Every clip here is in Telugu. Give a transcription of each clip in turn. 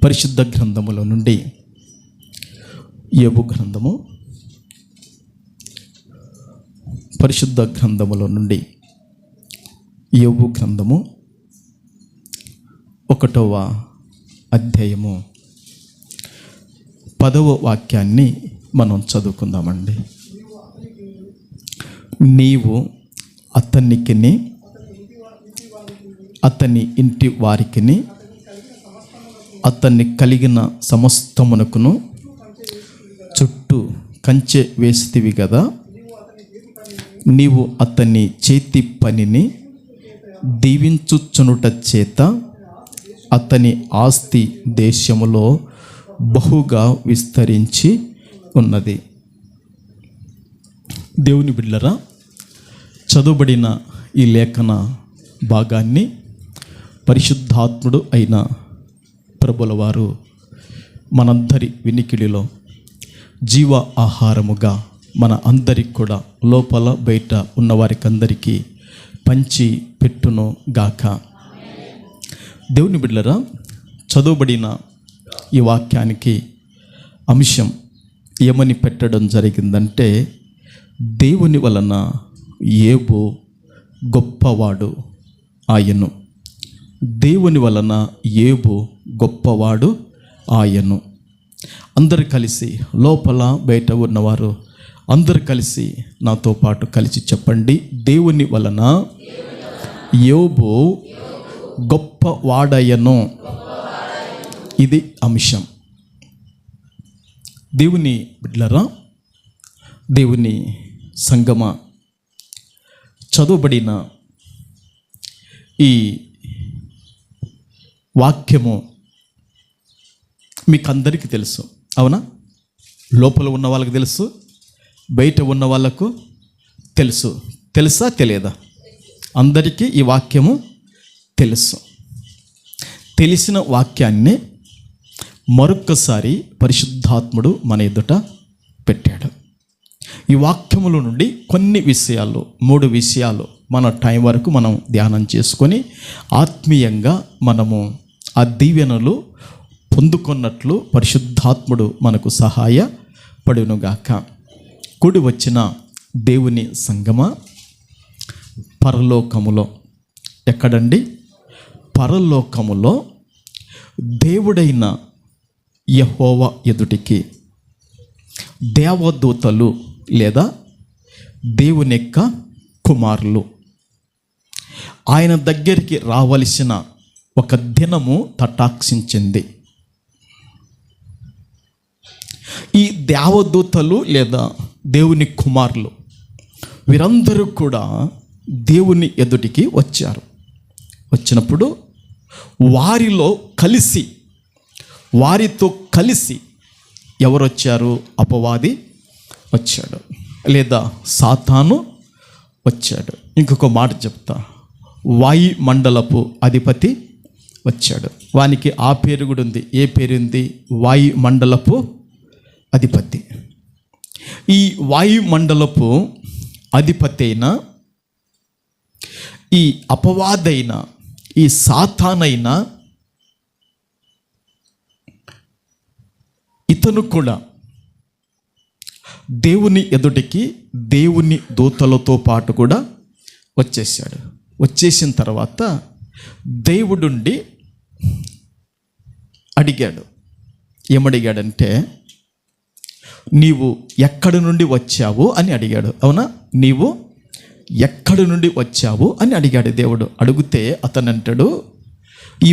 పరిశుద్ధ గ్రంథములో నుండి యోబు గ్రంథము, పరిశుద్ధ గ్రంథములో నుండి యోబు గ్రంథము 1వ అధ్యాయము 10వ వాక్యాన్ని మనం చదువుకుందామండి. నీవు అతనికిని అతని ఇంటి వారికిని అతన్ని కలిగిన సమస్తమునకును చుట్టూ కంచె వేసితివి కదా. నీవు అతని చేతి పనిని దీవించుచునుట చేత అతని ఆస్తి దేశములో బహుగా విస్తరించి ఉన్నది. దేవుని బిడ్డలారా, చదువుబడిన ఈ లేఖన భాగాన్ని పరిశుద్ధాత్ముడు అయిన ప్రభుల వారు మనందరి వినికిడిలో జీవ ఆహారముగా మన అందరికి కూడా లోపల బయట ఉన్నవారికి అందరికీ పంచి పెట్టును గాక. దేవుని బిడ్డలారా, చదువుబడిన ఈ వాక్యానికి అంశం ఏమని పెట్టడం జరిగిందంటే, దేవుని వలన యోబు గొప్పవాడు ఆయను. దేవుని వలన యోబు గొప్పవాడు ఆయను. అందరు కలిసి, లోపల బయట ఉన్నవారు అందరు కలిసి నాతో పాటు కలిసి చెప్పండి. దేవుని వలన యోబు గొప్పవాడయను. ఇది అంశం. దేవుని బిడ్డలారా, దేవుని సంగమ, చదువుబడిన ఈ వాక్యము మీకు అందరికీ తెలుసు, అవునా? లోపల ఉన్న వాళ్ళకి తెలుసు, బయట ఉన్న వాళ్ళకు తెలుసు. తెలుసా తెలియదా? అందరికీ ఈ వాక్యము తెలుసు. తెలిసిన వాక్యాన్ని మరొక్కసారి పరిశుద్ధాత్ముడు మన ఎదుట పెట్టాడు. ఈ వాక్యముల నుండి కొన్ని విషయాలు, 3 విషయాలు మన టైం వరకు మనం ధ్యానం చేసుకొని ఆత్మీయంగా మనము ఆ దీవెనలు పొందుకున్నట్లు పరిశుద్ధాత్ముడు మనకు సహాయపడునుగాక. కూడి వచ్చిన దేవుని సంగమ, పరలోకములో, ఎక్కడండి? పరలోకములో దేవుడైన యెహోవా ఎదుటికి దేవదూతలు లేదా దేవుని యొక్క కుమారులు ఆయన దగ్గరికి రావలసిన ఒక దినము తటాక్షించింది. ఈ దేవదూతలు లేదా దేవుని కుమారులు వీరందరూ కూడా దేవుని ఎదుటికి వచ్చారు. వచ్చినప్పుడు వారితో కలిసి ఎవరు వచ్చారు? అపవాది వచ్చాడు, లేదా సాతాను వచ్చాడు. ఇంకొక మాట చెప్తా, వాయు మండలపు అధిపతి వచ్చాడు. వానికి ఆ పేరు కూడా ఉంది. ఏ పేరు ఉంది? వాయు మండలపు అధిపతి. ఈ వాయు మండలపు అధిపతి అయిన ఈ అపవాదైన ఈ సాతానైన ఇతను కూడా దేవుని ఎదుటికి దేవుని దూతలతో పాటు కూడా వచ్చేసాడు. వచ్చేసిన తర్వాత దేవుడుండి అడిగాడు. ఏమడిగాడంటే, నీవు ఎక్కడి నుండి వచ్చావు అని అడిగాడు. అవునా? నీవు ఎక్కడి నుండి వచ్చావు అని అడిగాడు దేవుడు. అడిగితే అతను అంటాడు, ఈ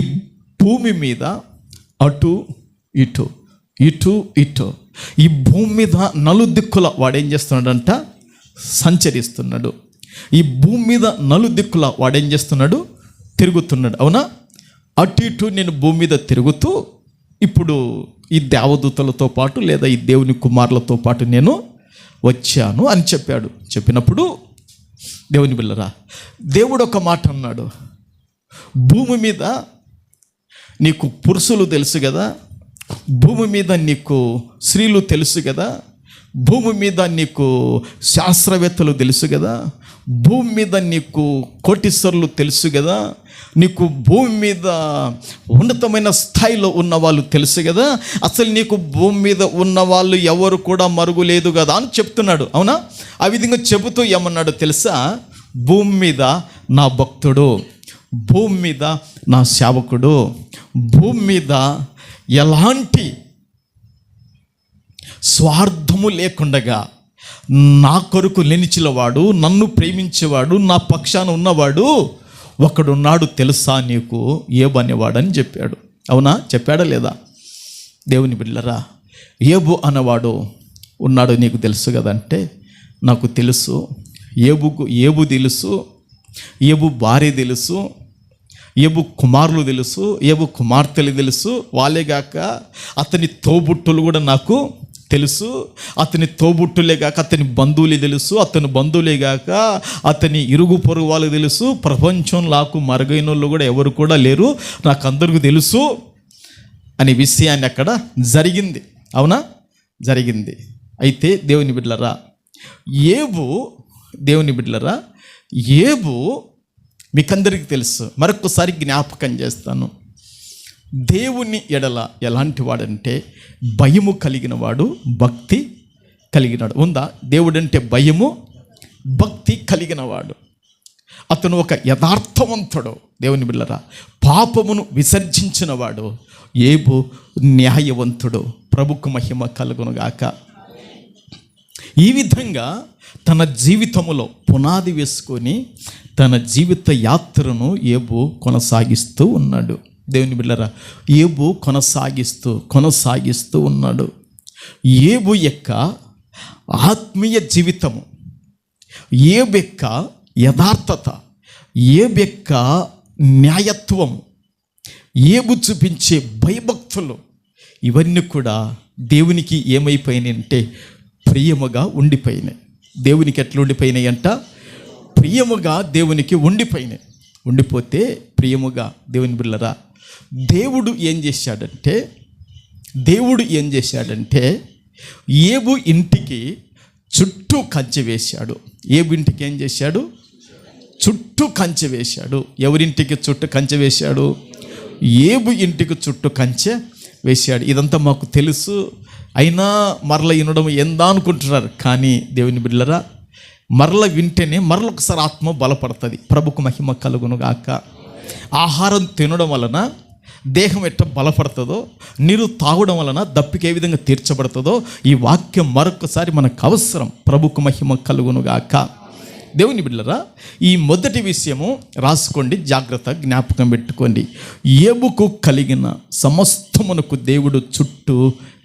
భూమి మీద అటు ఇటు ఇటు ఇటు ఈ భూమి మీద నలుదిక్కుల వాడేం చేస్తున్నాడంట? సంచరిస్తున్నాడు. ఈ భూమి మీద నలుదిక్కుల వాడేం చేస్తున్నాడు? తిరుగుతున్నాడు. అవునా? అటు ఇటు నేను భూమి మీద తిరుగుతూ ఇప్పుడు ఈ దేవదూతలతో పాటు లేదా ఈ దేవుని కుమారులతో పాటు నేను వచ్చాను అని చెప్పాడు. చెప్పినప్పుడు దేవుని బిళ్ళరా, దేవుడు ఒక మాట అన్నాడు, భూమి మీద నీకు పురుషులు తెలుసు కదా, భూమి మీద నీకు స్త్రీలు తెలుసు కదా, భూమి మీద నీకు శాస్త్రవేత్తలు తెలుసు కదా, భూమి మీద నీకు కోటీశ్వరులు తెలుసు కదా, నీకు భూమి మీద ఉన్నతమైన స్థాయిలో ఉన్న వాళ్ళు తెలుసు కదా, అసలు నీకు భూమి మీద ఉన్న వాళ్ళు ఎవరు కూడా మరుగులేదు కదా అని చెప్తున్నాడు. అవునా? ఆ విధంగా చెబుతూ ఏమన్నాడు తెలుసా? భూమి మీద నా భక్తుడు, భూమి మీద నా సేవకుడు, భూమి మీద ఎలాంటి స్వార్థము లేకుండగా నా కొరకు నిలిచినవాడు, నన్ను ప్రేమించేవాడు, నా పక్షాన ఉన్నవాడు ఒకడున్నాడు తెలుసా నీకు, ఏబు అనేవాడని చెప్పాడు. అవునా? చెప్పాడా లేదా? దేవుని బిడ్డలారా, ఏబు అనేవాడు ఉన్నాడు నీకు తెలుసు కదంటే, నాకు తెలుసు. ఏబు తెలుసు, ఏబు భార్య తెలుసు, ఏబు కుమారులు తెలుసు, ఏబు కుమార్తెలు తెలుసు. వాళ్ళేగాక అతని తోబుట్టులు కూడా నాకు తెలుసు. అతని తోబుట్టులే గాక అతని బంధువులే తెలుసు, అతని బంధువులే గాక అతని ఇరుగు పొరుగు వాళ్ళు తెలుసు. ప్రపంచం నాకు మరుగైన వాళ్ళు కూడా ఎవరు కూడా లేరు, నాకు అందరికీ తెలుసు అనే విషయాన్ని అక్కడ జరిగింది. అవునా? జరిగింది. అయితే దేవుని బిడ్డలారా, ఏబు మీకందరికీ తెలుసు. మరొకసారి జ్ఞాపకం చేస్తాను. దేవుని ఎడల ఎలాంటి వాడంటే భయము కలిగిన వాడు, భక్తి కలిగినాడు. ఉందా? దేవుడంటే భయము, భక్తి కలిగిన వాడు. అతను ఒక యథార్థవంతుడు. దేవుని బిడ్డలారా, పాపమును విసర్జించిన వాడు. ఏబు న్యాయవంతుడు. ప్రభుకు మహిమ కలుగునుగాక. ఈ విధంగా తన జీవితములో పునాది వేసుకొని తన జీవిత యాత్రను ఏబు కొనసాగిస్తూ ఉన్నాడు. దేవుని బిడ్డలారా, ఏబు కొనసాగిస్తూ ఉన్నాడు. ఏబు యొక్క ఆత్మీయ జీవితము, ఏబు యొక్క యథార్థత, ఏబు యొక్క న్యాయత్వము, ఏబు చూపించే భయభక్తులు, ఇవన్నీ కూడా దేవునికి ఏమైపోయినాయి అంటే ప్రియముగా ఉండిపోయినాయి. దేవునికి ఎట్లా ఉండిపోయినాయి అంట? ప్రియముగా దేవునికి ఉండిపోతే ప్రియముగా. దేవుని బిడ్డలారా, దేవుడు ఏం చేశాడంటే ఏబు ఇంటికి చుట్టూ కంచె వేశాడు. ఏబు ఇంటికి ఏం చేశాడు? చుట్టూ కంచె వేశాడు. ఎవరింటికి చుట్టూ కంచె వేశాడు? ఏబు ఇంటికి చుట్టూ కంచె వేశాడు. ఇదంతా మాకు తెలుసు, అయినా మరల వినడం ఏందా అనుకుంటున్నారు. కానీ దేవుని బిడ్డలారా, మరల వింటేనే మరొకసారి ఆత్మ బలపడుతుంది. ప్రభుకు మహిమ కలుగును గాక. ఆహారం తినడం వలన దేహం ఎట్ట బలపడుతుందో, నీరు తాగడం వలన దప్పిక ఏ విధంగా తీర్చబడుతుందో ఈ వాక్యం మరొకసారి మనకు అవసరం. ప్రభుకు మహిమ కలుగును గాక. దేవుని బిడ్డలారా, ఈ మొదటి విషయము రాసుకోండి, జాగ్రత్త జ్ఞాపకం పెట్టుకోండి. ఏబుకు కలిగిన సమస్తమునకు దేవుడు చుట్టూ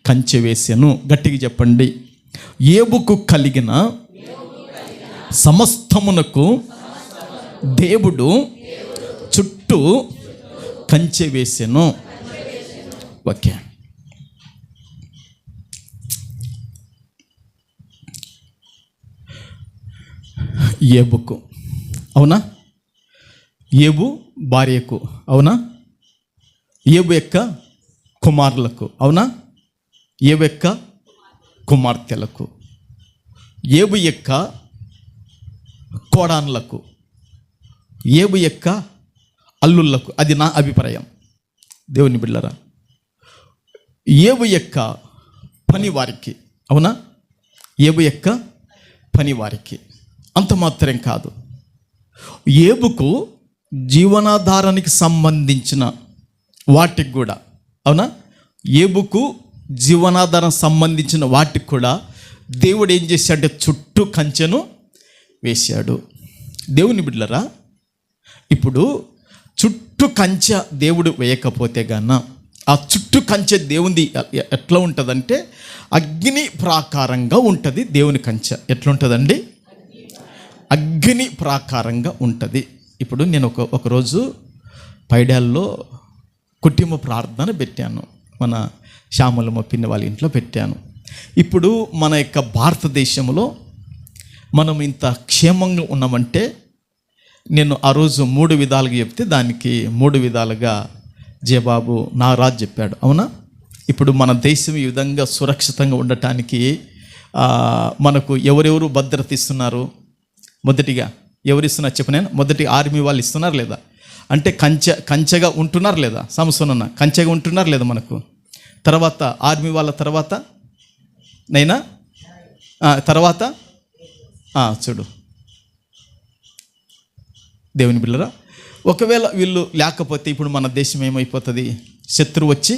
కంచె వేసెను. గట్టిగా చెప్పండి. ఏబుకు కలిగిన సమస్తమునకు దేవుడు చుట్టూ కంచె వేసెను. ఓకే. ఏబుకు, అవునా? ఏబు భార్యకు, అవునా? ఏబు యొక్క కుమారులకు, అవునా? ఏబు యొక్క కుమార్తెలకు, ఏబు యొక్క కోడాన్లకు, ఏబు యొక్క అల్లుళ్లకు. అది నా అభిప్రాయం. దేవుని బిడ్డలారా, ఏబు యొక్క పనివారికి, అవునా? ఏబు యొక్క పనివారికి. అంత మాత్రం కాదు, ఏబుకు జీవనాధారానికి సంబంధించిన వాటికి కూడా, అవునా? ఏబుకు జీవనాధారం సంబంధించిన వాటికి కూడా దేవుడు ఏం చేశాడంటే చుట్టూ కంచెను వేశాడు. దేవుని బిడ్డలారా, ఇప్పుడు చుట్టూ కంచె దేవుడు వేయకపోతే గాన ఆ చుట్టూ కంచె దేవుంది ఎట్లా ఉంటుందంటే అగ్ని ప్రాకారంగా ఉంటుంది. దేవుని కంచె ఎట్లా ఉంటుందండి? అగ్ని ప్రాకారంగా ఉంటుంది. ఇప్పుడు నేను ఒకరోజు పైడాల్లో కుటుంబ ప్రార్థన పెట్టాను. మన శ్యామలమ్మ పిన్ని వాళ్ళ ఇంట్లో పెట్టాను. ఇప్పుడు మన యొక్క భారతదేశంలో మనం ఇంత క్షేమంగా ఉన్నామంటే నేను ఆ రోజు 3 విధాలుగా చెప్తే దానికి 3 విధాలుగా జయబాబు నారాజ్ చెప్పాడు. అవునా? ఇప్పుడు మన దేశం ఈ విధంగా సురక్షితంగా ఉండటానికి మనకు ఎవరెవరు భద్రత ఇస్తున్నారు? మొదటిగా ఎవరు ఇస్తున్నారు చెప్పు? నేను మొదటి ఆర్మీ వాళ్ళు ఇస్తున్నారు లేదా? అంటే కంచెగా ఉంటున్నారు లేదా? సంసోనన్న కంచెగా ఉంటున్నారు లేదా మనకు? తర్వాత ఆర్మీ వాళ్ళ తర్వాత నైనా తర్వాత చూడు దేవుని బిడ్డలారా, ఒకవేళ వీళ్ళు లేకపోతే ఇప్పుడు మన దేశం ఏమైపోతుంది? శత్రువు వచ్చి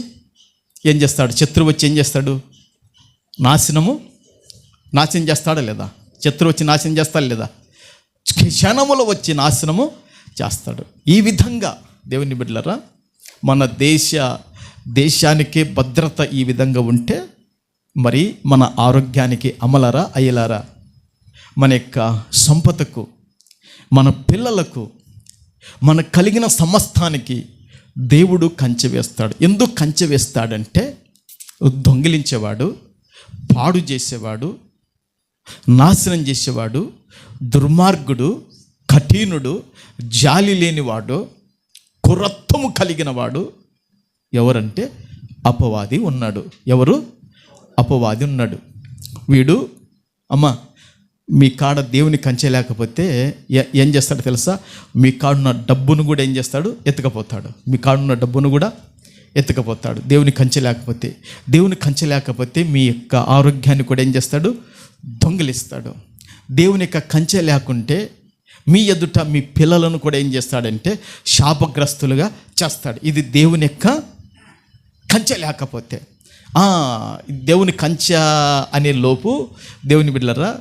ఏం చేస్తాడు? నాశనం చేస్తాడా లేదా? శత్రువు వచ్చి నాశనం చేస్తాడు లేదా? క్షణములో వచ్చి నాశనము చేస్తాడు. ఈ విధంగా దేవుని బిడ్డలారా, మన దేశానికి భద్రత ఈ విధంగా ఉంటే మరి మన ఆరోగ్యానికి అమలరా అయ్యలారా, మన యొక్క సంపదకు, మన పిల్లలకు, మన కలిగిన సమస్తానికి దేవుడు కంచె వేస్తాడు. ఎందుకు కంచె వేస్తాడంటే దొంగిలించేవాడు, పాడు చేసేవాడు, నాశనం చేసేవాడు, దుర్మార్గుడు, కఠినుడు, జాలి లేనివాడు, కురత్వము కలిగిన వాడు ఎవరంటే అపవాది ఉన్నాడు. ఎవరు? అపవాది ఉన్నాడు. వీడు అమ్మ మీ కాడ దేవుని కంచె లేకపోతే ఏం చేస్తాడో తెలుసా? మీ కాడున్న డబ్బును కూడా ఏం చేస్తాడు? ఎత్తుకపోతాడు. మీ కాడున్న డబ్బును కూడా ఎత్తుకపోతాడు. దేవుని కంచె లేకపోతే మీ యొక్క ఆరోగ్యాన్ని కూడా ఏం చేస్తాడు? దొంగిలిస్తాడు. దేవుని యొక్క కంచె లేకుంటే మీ ఎదుట మీ పిల్లలను కూడా ఏం చేస్తాడంటే శాపగ్రస్తులుగా చేస్తాడు. ఇది దేవుని యొక్క కంచె లేకపోతే. దేవుని కంచె అనే లోపు దేవుని బిడ్డలారా,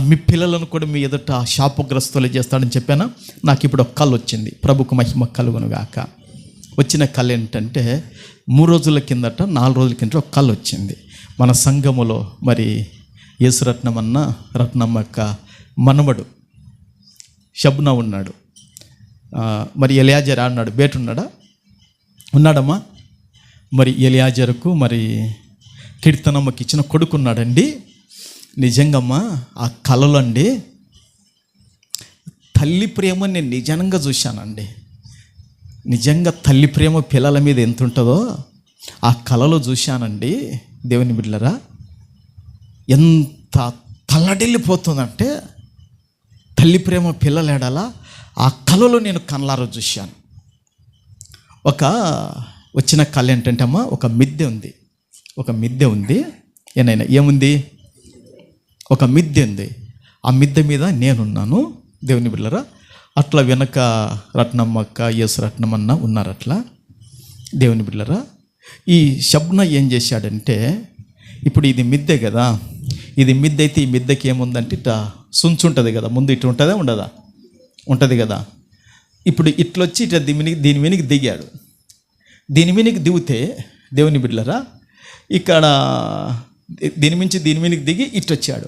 మీ పిల్లలను కూడా మీ ఎదుట శాపగ్రస్తులు చేస్తాడని చెప్పాను. నాకు ఇప్పుడు ఒక కళ వచ్చింది. ప్రభుకు మహిమ కలుగునుగాక. వచ్చిన కళ ఏంటంటే 3 రోజుల కిందట 4 రోజుల కిందట ఒక కళ వచ్చింది. మన సంఘములో మరి రత్నమ్మక్క మనవడు షబ్నా ఉన్నాడు. మరి ఎలియాజర్ అన్నాడు, బేట ఉన్నాడమ్మా. మరి ఎలియాజర్కు మరి కీర్తనమ్మకి ఇచ్చిన కొడుకున్నాడండి. నిజంగమ్మా ఆ కళలో అండి తల్లి ప్రేమ నేను నిజంగా చూశానండి. నిజంగా తల్లి ప్రేమ పిల్లల మీద ఎంత ఉంటుందో ఆ కళలో చూశానండి. దేవుని బిడ్డలారా, ఎంత తల్లడిల్లిపోతుందంటే తల్లి ప్రేమ పిల్లలు ఎడలా ఆ కళలో నేను కళ్ళారా చూశాను. వచ్చిన కళ ఏంటంటే అమ్మ, ఒక మిద్దె ఉంది. ఏముంది? ఒక మిద్దె ఉంది. ఆ మిద్దె మీద నేనున్నాను. దేవుని బిడ్డలారా, అట్లా వెనక రత్నమ్మక్క, యేసు రత్నమన్న ఉన్నారు. అట్లా దేవుని బిడ్డలారా, ఈ షబ్న ఏం చేశాడంటే, ఇప్పుడు ఇది మిద్దె కదా, ఇది మిద్దె అయితే ఈ మిద్దెకి ఏముందంటే ఇట్లా సుంచు ఉంటుంది కదా, ముందు ఇట్లా ఉంటుందా ఉండదా? ఉంటుంది కదా. ఇప్పుడు ఇట్లొచ్చి ఇట్లా దీని వెనక్కి దిగాడు. దీని వెనక్కి దిగితే దేవుని బిడ్డలారా, ఇక్కడ దీని వెనక్కి దిగి ఇట్లొచ్చాడు.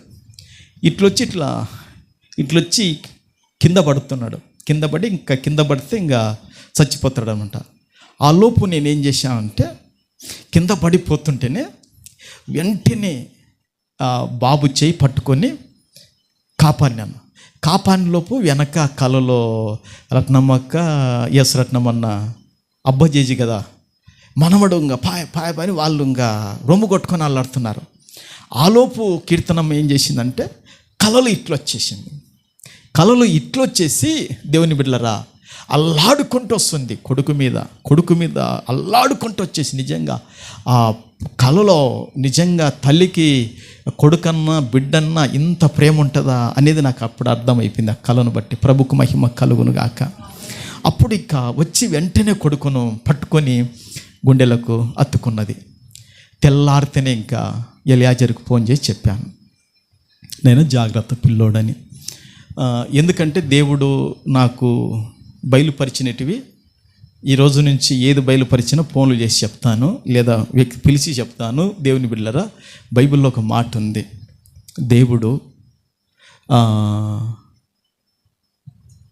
ఇట్లొచ్చి కింద పడుతున్నాడు. కింద పడితే ఇంకా చచ్చిపోతాడు అనమాట. ఆ లోపు నేనేం చేశానంటే, కింద పడిపోతుంటేనే వెంటనే బాబు చేయి పట్టుకొని కాపాడిలోపు వెనక కళలో రత్నమ్మక్క, ఎస్ రత్నమన్న అబ్బజేజి కదా మనవడు ఇంకా పాయ పని వాళ్ళు ఇంకా రొమ్ము కొట్టుకొని అల్లాడుతున్నారు. ఆలోపు కీర్తనమ్మ ఏం చేసిందంటే కళలు ఇట్లొచ్చేసి దేవుని బిడ్డలరా అల్లాడుకుంటూ వస్తుంది. కొడుకు మీద అల్లాడుకుంటూ వచ్చేసి, నిజంగా ఆ కళలో నిజంగా తల్లికి కొడుకన్నా బిడ్డన్నా ఇంత ప్రేమ ఉంటుందా అనేది నాకు అప్పుడు అర్థమైపోయింది. ఆ కళను బట్టి ప్రభుకు మహిమ కలుగును గాక. అప్పుడు ఇక వచ్చి వెంటనే కొడుకును పట్టుకొని గుండెలకు అత్తుకున్నది. తెల్లారితేనే ఇంకా ఎలియాజర్కు ఫోన్ చేసి చెప్పాను, నేను జాగ్రత్త పిల్లోడని. ఎందుకంటే దేవుడు నాకు బయలుపరిచినటివి ఈ రోజు నుంచి ఏది బయలుపరిచినా ఫోన్లు చేసి చెప్తాను, లేదా పిలిచి చెప్తాను. దేవుని బిడ్డలారా, బైబిల్లో ఒక మాట ఉంది, దేవుడు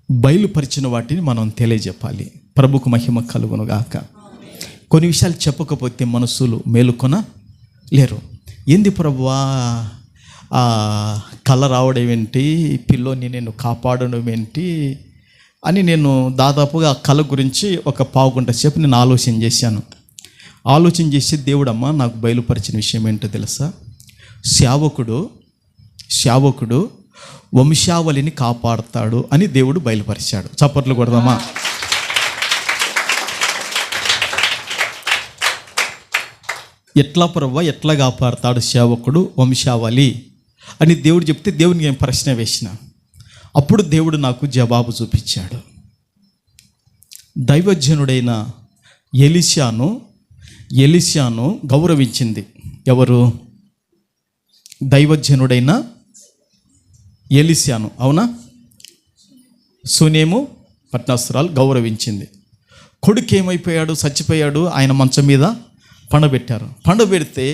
బయలుపరిచిన వాటిని మనం తెలియజెప్పాలి. ప్రభుకు మహిమ కలుగును గాక. కొన్ని విషయాలు చెప్పకపోతే మనసులు మేలుకొన లేరు. ఏంది ప్రభువా కళ రావడం ఏంటి, పిల్లోని నేను కాపాడడం ఏంటి అని నేను దాదాపుగా ఆ కళ గురించి ఒక పావుగంట సేపు నేను ఆలోచన చేసి దేవుడమ్మ నాకు బయలుపరిచిన విషయం ఏంటో తెలుసా? సేవకుడు వంశావళిని కాపాడుతాడు అని దేవుడు బయలుపరిచాడు. చప్పట్లు కొడదామా? ఎట్లా ప్రభువా, ఎట్లా కాపాడుతాడు సేవకుడు వంశావళి అని దేవుడు చెప్తే దేవునికి నేను ప్రశ్న వేసిన. అప్పుడు దేవుడు నాకు జవాబు చూపించాడు. దైవజనుడైన ఎలీషాను గౌరవించింది ఎవరు? దైవజనుడైన ఎలీషాను, అవునా? సునేము పట్టణస్తురాలు గౌరవించింది. కొడుకు ఏమైపోయాడు? చచ్చిపోయాడు. ఆయన మంచం మీద పండబెట్టారు. పండబెడితే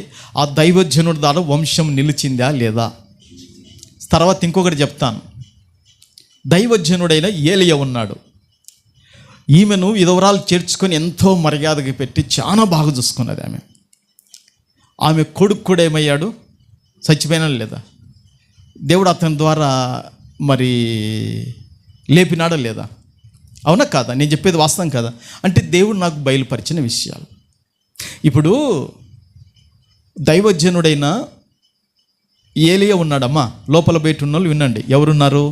ఆ దైవజనుడి ద్వారా వంశం నిలిచిందా లేదా? తర్వాత ఇంకొకటి చెప్తాను. దైవజనుడైన ఏలియా ఉన్నాడు. ఈమెను విధవరాలు చేర్చుకొని ఎంతో మర్యాదగా పెట్టి చాలా బాగా చూసుకున్నది. ఆమె కొడుకు కూడా ఏమయ్యాడు? చచ్చిపోయినా లేదా? దేవుడు అతని ద్వారా మరి లేపినాడా లేదా? అవునా కాదా? నేను చెప్పేది వాస్తవం కదా? అంటే దేవుడు నాకు బయలుపరిచిన విషయాలు. ఇప్పుడు దైవజనుడైన ఏలియా ఉన్నాడమ్మా. లోపల బయట ఉన్న వాళ్ళు వినండి. ఎవరున్నారు?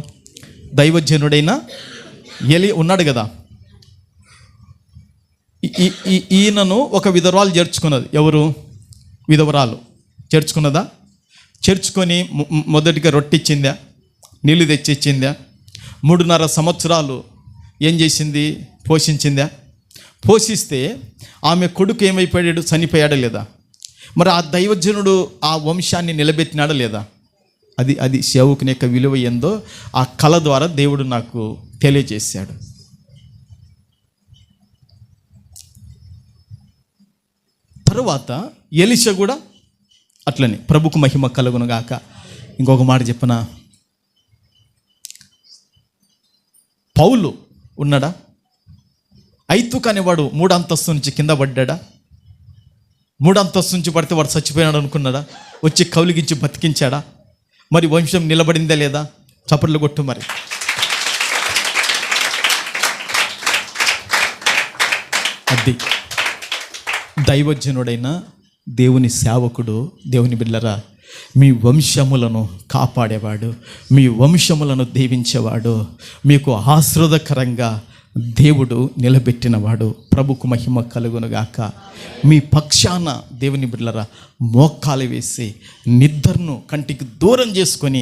దైవజనుడైన ఏలియా ఉన్నాడు కదా. ఈయనను ఒక విధవరాలు చేర్చుకున్నది. ఎవరు? విధవరాలు చేర్చుకున్నదా? చేర్చుకొని మొదటిగా రొట్టిచ్చిందా? నీళ్ళు తెచ్చిచ్చిందా? 3.5 సంవత్సరాలు ఏం చేసింది? పోషించిందా? పోషిస్తే ఆమె కొడుకు ఏమైపోయాడు? చనిపోయాడా లేదా? మరి ఆ దైవజనుడు ఆ వంశాన్ని నిలబెట్టినాడా లేదా? అది సేవకుని యొక్క విలువ ఏందో ఆ కళ ద్వారా దేవుడు నాకు తెలియజేశాడు. తరువాత ఎలీషా కూడా అట్లనే. ప్రభుకు మహిమ కలుగును గాక. ఇంకొక మాట చెప్పనా? పౌలు ఉన్నాడా? ఐతుకు అనేవాడు 3 అంతస్తు నుంచి కింద పడ్డాడా? 3 అంతస్తు నుంచి పడితే వాడు చచ్చిపోయాడు అనుకున్నాడా? వచ్చి కౌలిగించి బతికించాడా? మరి వంశం నిలబడిందా లేదా? చప్పట్లు కొట్టు. మరి అది దైవజనుడైన దేవుని సేవకుడు. దేవుని బిడ్డలారా, మీ వంశములను కాపాడేవాడు, మీ వంశములను దీవించేవాడు, మీకు ఆశీర్వాదకరంగా దేవుడు నిలబెట్టినవాడు. ప్రభుకు మహిమ కలుగునుగాక. మీ పక్షాన దేవుని బిడ్డలారా మోకాలు వేసి నిద్రను కంటికి దూరం చేసుకొని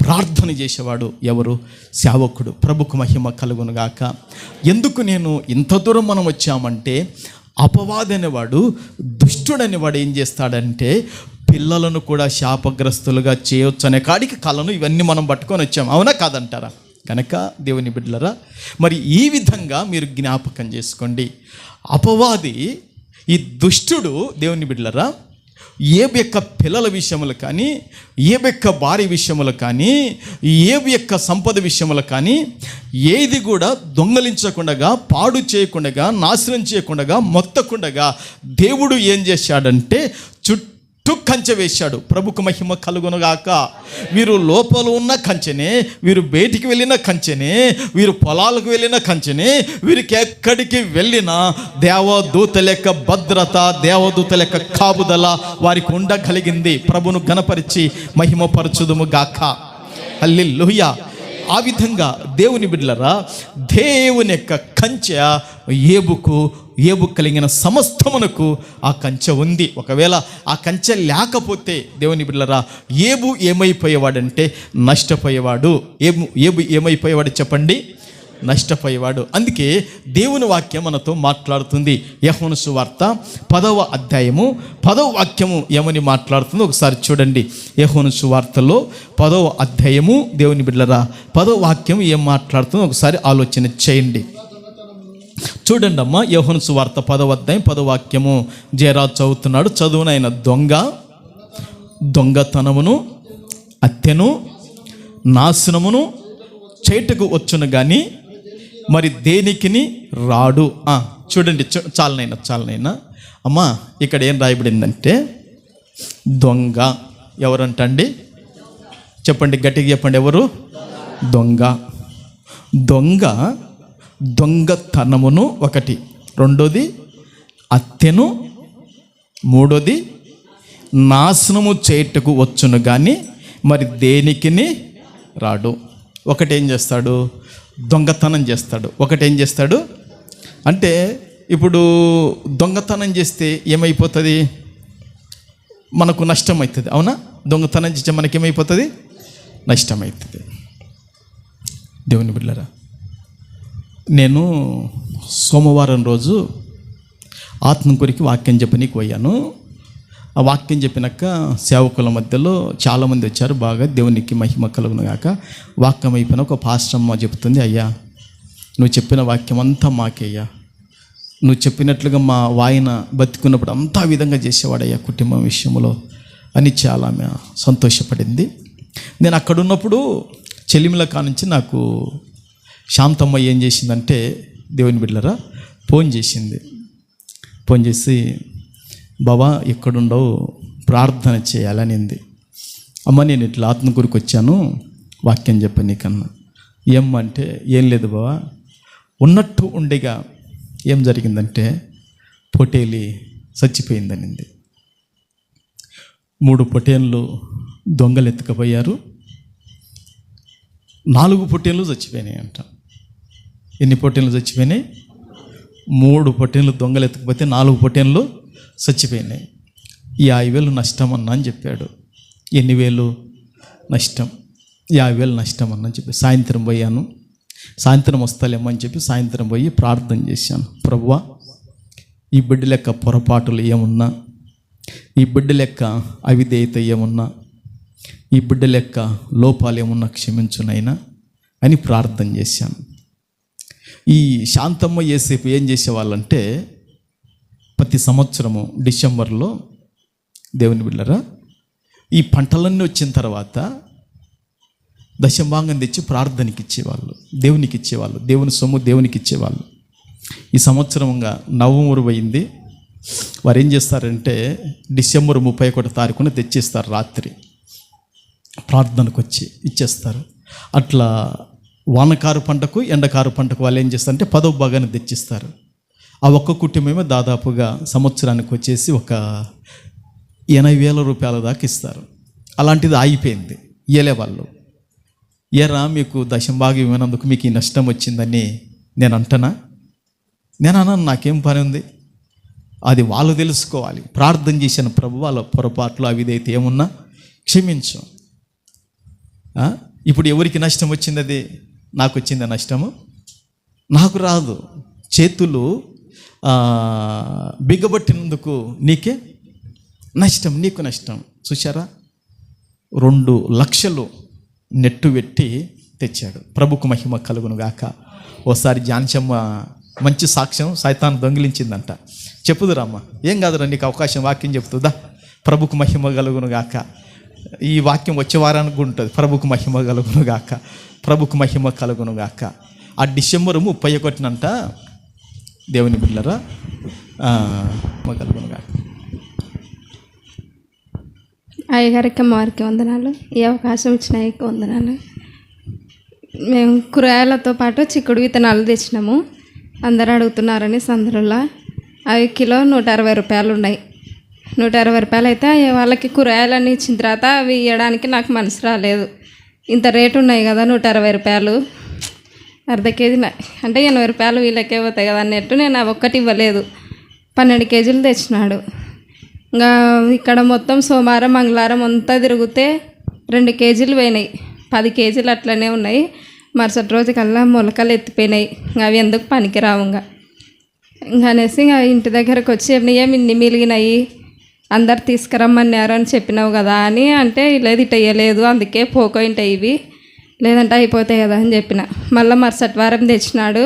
ప్రార్థన చేసేవాడు ఎవరు? సేవకుడు. ప్రభుకు మహిమ కలుగునుగాక. ఎందుకు నేను ఇంత దూరం మనం వచ్చామంటే, అపవాది అనేవాడు, దుష్టుడనేవాడు ఏం చేస్తాడంటే పిల్లలను కూడా శాపగ్రస్తులుగా చేయొచ్చు అనే కాడికి కళను ఇవన్నీ మనం పట్టుకొని వచ్చాం. అవునా కాదంటారా? కనుక దేవుని బిడ్డలరా, మరి ఈ విధంగా మీరు జ్ఞాపకం చేసుకోండి. అపవాది, ఈ దుష్టుడు దేవుని బిడ్డలరా ఏబు యొక్క పిల్లల విషయములు కానీ, ఏబు యొక్క భార్య విషయములు కానీ, ఏబు యొక్క సంపద విషయములు కానీ ఏది కూడా దొంగలించకుండా, పాడు చేయకుండా, నాశనం చేయకుండా, మొత్తకుండా దేవుడు ఏం చేశాడంటే చుట్టూ కంచె వేశాడు. ప్రభుకు మహిమ కలుగునుగాక. వీరు లోపల ఉన్న కంచెనే, వీరు బయటికి వెళ్ళిన కంచెనే, వీరు పొలాలకు వెళ్ళిన కంచెనే, వీరికి ఎక్కడికి వెళ్ళినా దేవదూతల యొక్క భద్రత, దేవదూతల యొక్క కాపుదల వారికి ఉండగలిగింది. ప్రభును గణపరిచి మహిమపరచుదుము గాక. హల్లెలూయా. ఆ విధంగా దేవుని బిడ్డలరా, దేవుని యొక్క కంచె ఏబు కలిగిన సమస్తమునకు ఆ కంచె ఉంది. ఒకవేళ ఆ కంచె లేకపోతే దేవుని బిడ్డలరా ఏబు ఏమైపోయేవాడంటే నష్టపోయేవాడు. ఏబు ఏమైపోయేవాడు చెప్పండి? నష్టపోయేవాడు. అందుకే దేవుని వాక్యం మనతో మాట్లాడుతుంది. యోహాను సువార్త 10వ అధ్యాయము 10వ వాక్యము ఏమని మాట్లాడుతుందో ఒకసారి చూడండి. యోహాను సువార్తలో 10వ అధ్యాయము దేవుని బిడ్డలరా 10వ వాక్యం ఏం మాట్లాడుతుందో ఒకసారి ఆలోచన చేయండి. చూడండి అమ్మా. యోహాను సువార్త 10వ అధ్యాయం 10వ వాక్యము జయరాజు చదువుతున్నాడు. చదువునైన దొంగతనమును, హత్యను, నాశనమును చేటుకు వచ్చును కానీ మరి దేనికిని రాడు. చూడండి, చాలనైనా అమ్మా. ఇక్కడ ఏం రాయబడిందంటే దొంగ ఎవరంటండి? చెప్పండి, గట్టిగా చెప్పండి. ఎవరు? దొంగతనమును ఒకటి, రెండోది హత్యను, మూడోది నాశనము చేటుకు వచ్చును కానీ మరి దేనికిని రాడు. ఒకటేం చేస్తాడు, దొంగతనం చేస్తాడు. ఒకటేం చేస్తాడు అంటే, ఇప్పుడు దొంగతనం చేస్తే ఏమైపోతుంది, మనకు నష్టం అవుతుంది. అవునా? దొంగతనం చేస్తే మనకేమైపోతుంది, నష్టం అవుతుంది. దేవుని బిడ్డలారా, నేను సోమవారం రోజు ఆత్మ కొరికి వాక్యం చెప్పనీకి పోయాను. ఆ వాక్యం చెప్పినాక సేవకుల మధ్యలో చాలామంది వచ్చారు. బాగా దేవునికి మహిమ కలుగును గాక. వాక్యం అయిపోయిన ఒక పాస్టమ్మ చెప్తుంది, అయ్యా నువ్వు చెప్పిన వాక్యం అంతా మాకేయ్యా, నువ్వు చెప్పినట్లుగా మా వాయిన బతికున్నప్పుడు అంతా విధంగా చేసేవాడయ్యా కుటుంబం విషయంలో అని చాలా సంతోషపడింది. నేను అక్కడున్నప్పుడు చెలిమిల కానుంచి నాకు శాంతమ్మ ఏం చేసిందంటే, దేవుని బిడ్డలారా, ఫోన్ చేసింది. ఫోన్ చేసి, బాబా ఎక్కడుండవు, ప్రార్థన చేయాలనింది. అమ్మ నేను ఇట్లా ఆత్మ గురికి వచ్చాను, వాక్యం చెప్ప నీకన్నా. ఏమంటే, ఏం లేదు బాబా, ఉన్నట్టు ఉండేగా ఏం జరిగిందంటే పొటేలి చచ్చిపోయిందనింది. 3 పొటేళ్ళు దొంగలు ఎత్తుకపోయారు, 4 పొటేళ్ళు చచ్చిపోయినాయి అంట. ఎన్ని పొటేళ్ళు చచ్చిపోయినాయి? 3 పొటేళ్ళు దొంగలు ఎత్తుకపోతే 4 పొటేళ్ళు చచ్చిపోయినాయి. 50,000 నష్టం అన్నా అని చెప్పాడు. ఎన్ని వేలు నష్టం? 50,000 నష్టం అన్నా అని చెప్పి సాయంత్రం పోయాను. సాయంత్రం వస్తాలేమని చెప్పి సాయంత్రం పోయి ప్రార్థన చేశాను. ప్రభువా, ఈ బిడ్డ లెక్క పొరపాటులు ఏమున్నా, ఈ బిడ్డ లెక్క అవిధేయత ఏమున్నా, ఈ బిడ్డ లెక్క లోపాలు ఏమున్నా క్షమించునైనా అని ప్రార్థన చేశాను. ఈ శాంతమ్మ యేసేపు ఏం చేసేవాళ్ళంటే, ప్రతి సంవత్సరము డిసెంబర్లో దేవుని బిడ్డలారా ఈ పంటలన్నీ వచ్చిన తర్వాత దశభాగం తెచ్చి ప్రార్థనకి ఇచ్చేవాళ్ళు, దేవునికి ఇచ్చేవాళ్ళు, దేవుని సొమ్ము దేవునికి ఇచ్చేవాళ్ళు. ఈ సంవత్సరంగా నవంబర్ పోయింది. వారు ఏం చేస్తారంటే డిసెంబర్ 31 తారీఖున తెచ్చేస్తారు, రాత్రి ప్రార్థనకు వచ్చి ఇచ్చేస్తారు. అట్లా వానకారు పంటకు ఎండకారు పంటకు వాళ్ళు ఏం చేస్తారంటే 10వ భాగాన్ని తెచ్చిస్తారు. ఆ ఒక్క కుటుంబమే దాదాపుగా సంవత్సరానికి వచ్చేసి ఒక 80,000 రూపాయల దాకా ఇస్తారు. అలాంటిది ఆగిపోయింది, ఇయ్యలే వాళ్ళు. ఏరా మీకు దశంభాగం ఇవ్వనందుకు మీకు ఈ నష్టం వచ్చిందని నేను అంటనా? నేను అన్నాను, నాకేం పని ఉంది, అది వాళ్ళు తెలుసుకోవాలి. ప్రార్థన చేసిన ప్రభు వాళ్ళ పొరపాట్లు అవిదైతే ఏమున్నా క్షమించు. ఇప్పుడు ఎవరికి నష్టం వచ్చింది? అది నాకు వచ్చింది నష్టము? నాకు రాదు. చేతులు బిగబట్టినందుకు నీకే నష్టం, నీకు నష్టం. చూశారా? 2 లక్షలు నెట్టు పెట్టి తెచ్చాడు. ప్రభుకు మహిమ కలుగును గాక. ఓసారి జాన్సమ్మ మంచి సాక్ష్యం, సైతాన్ దొంగిలించిందంట. చెప్పుదురమ్మా. ఏం కాదురా, నీకు అవకాశం, వాక్యం చెప్తుందా? ప్రభుకు మహిమ కలుగును గాక. ఈ వాక్యం వచ్చే వారానికి ఉంటుంది. ప్రభుకు మహిమ కలుగును గాక, ప్రభుకు మహిమ కలుగును గాక. ఆ డిసెంబర్ 31నంట దేవుని బిడ్డలారా కలుగును గాక. అయ్యగారికి అమ్మవారికి వందనాలు. ఈ అవకాశం ఇచ్చిన అయ్యకి వందనాలు. మేము కూరగాయలతో పాటు చిక్కుడు విత్తనాలు తెచ్చినాము. అందరూ అడుగుతున్నారని సందరులా. అవి కిలో 160 రూపాయలు ఉన్నాయి. 160 రూపాయలు అయితే వాళ్ళకి కూరగాయలన్నీ ఇచ్చిన తర్వాత అవి ఇవ్వడానికి నాకు మనసు రాలేదు. ఇంత రేటు ఉన్నాయి కదా 160 రూపాయలు, అర్ధ కేజీ అంటే 80 రూపాయలు వీళ్ళకే పోతాయి కదా అన్నట్టు నేను అవి ఒక్కటి ఇవ్వలేదు. 12 కేజీలు తెచ్చినాడు. ఇంకా ఇక్కడ మొత్తం సోమవారం మంగళవారం అంతా తిరిగితే 2 కేజీలు పోయినాయి. 10 కేజీలు అట్లనే ఉన్నాయి. మరుసటి రోజు కల్లా మొలకలు ఎత్తిపోయినాయి. అవి ఎందుకు పనికిరావు. ఇంకా అనేసి ఇంకా ఇంటి దగ్గరకు వచ్చి ఏమి ఇన్ని మిలిగినాయి, అందరు తీసుకురమ్మన్నారు అని చెప్పినావు కదా అని అంటే, లేదు ఇటు వేయలేదు, అందుకే పోకోయింటాయి ఇవి, లేదంటే అయిపోతాయి కదా అని చెప్పిన. మళ్ళీ మరుసటి వారం తెచ్చినాడు.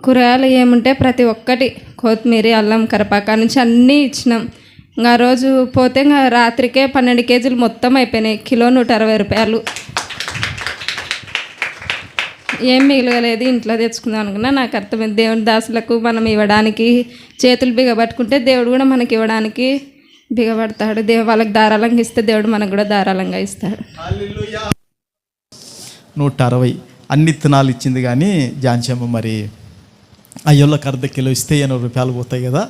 కూరగాయలు ఏముంటే ప్రతి ఒక్కటి, కొత్తిమీర, అల్లం, కరివేపాకు నుంచి అన్నీ ఇచ్చినాం. ఇంకా రోజు పోతే ఇంకా రాత్రికే 12 కేజీలు మొత్తం అయిపోయినాయి. కిలో 160 రూపాయలు. ఏం మిగలలేదు, ఇంట్లో తెచ్చుకుందాం అనుకున్నా. నాకు అర్థమైంది, దేవుని దాసులకు మనం ఇవ్వడానికి చేతులు బిగబట్టుకుంటే దేవుడు కూడా మనకి ఇవ్వడానికి బిగబడతాడు. వాళ్ళకి ధారాళంగా ఇస్తే దేవుడు మనకు కూడా ధారాళంగా ఇస్తాడు. 160 అన్ని విత్తనాలు ఇచ్చింది. కానీ జాన్సమ్మ మరి అయ్యోళ్ళకి అర్ధ కిలో ఇస్తే 80 రూపాయలు పోతాయి కదా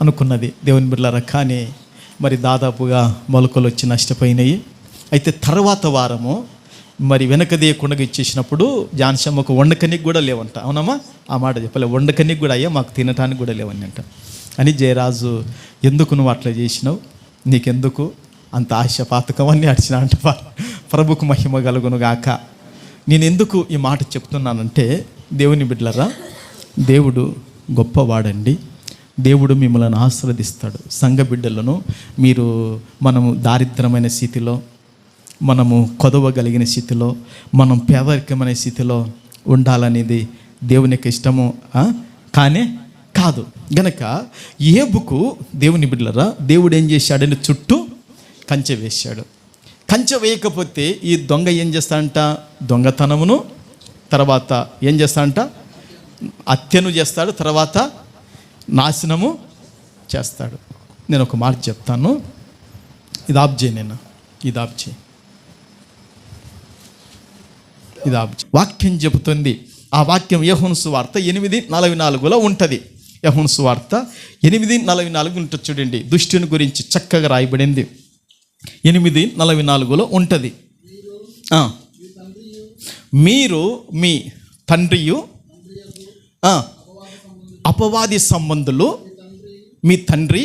అనుకున్నది. దేవుని బిడ్డలారా, కానీ మరి దాదాపుగా మొలకలు వచ్చి నష్టపోయినాయి. అయితే తర్వాత వారము మరి వెనకదీయకుండా ఇచ్చేసినప్పుడు జాన్సమ్మకు వండకనికి కూడా లేవంట. అవునమ్మా? ఆ మాట చెప్పలే, వండకనికి కూడా అయ్యా మాకు తినటానికి కూడా లేవని అంట. అని జయరాజు, ఎందుకు నువ్వు అట్లా చేసినావు, నీకెందుకు అంత ఆశ పాతకం అని అడిచిన అంట. ప్రభుకు మహిమ కలుగును గాక. నేను ఎందుకు ఈ మాట చెప్తున్నానంటే, దేవుని బిడ్డలరా, దేవుడు గొప్పవాడండి. దేవుడు మిమ్మల్ని ఆశీర్వదిస్తాడు. సంఘ బిడ్డలను మనము దారిద్రమైన స్థితిలో, మనము కొదవగలిగిన స్థితిలో, మనం పేదరికమైన స్థితిలో ఉండాలనేది దేవుని యొక్క ఇష్టము కానీ కాదు. గనక ఏబుకు దేవుని బిడ్డలరా, దేవుడు ఏం చేశాడని చుట్టూ కంచె వేశాడు. కంచె వేయకపోతే ఈ దొంగ ఏం చేస్తాడంట, దొంగతనమును, తర్వాత ఏం చేస్తాడంట, హత్యను చేస్తాడు, తర్వాత నాశనము చేస్తాడు. నేను ఒక మాట చెప్తాను, ఇది ఆబ్జే, ఇది ఆబ్జే. వాక్యం చెబుతుంది. ఆ వాక్యం యోహాను సువార్త 8:44 ఉంటుంది. యోహాను సువార్త 8:44 ఉంటుంది చూడండి. దుష్టుని గురించి చక్కగా రాయబడింది. 8:44 ఉంటుంది. మీరు మీ తండ్రియు అపవాది సంబంధులు, మీ తండ్రి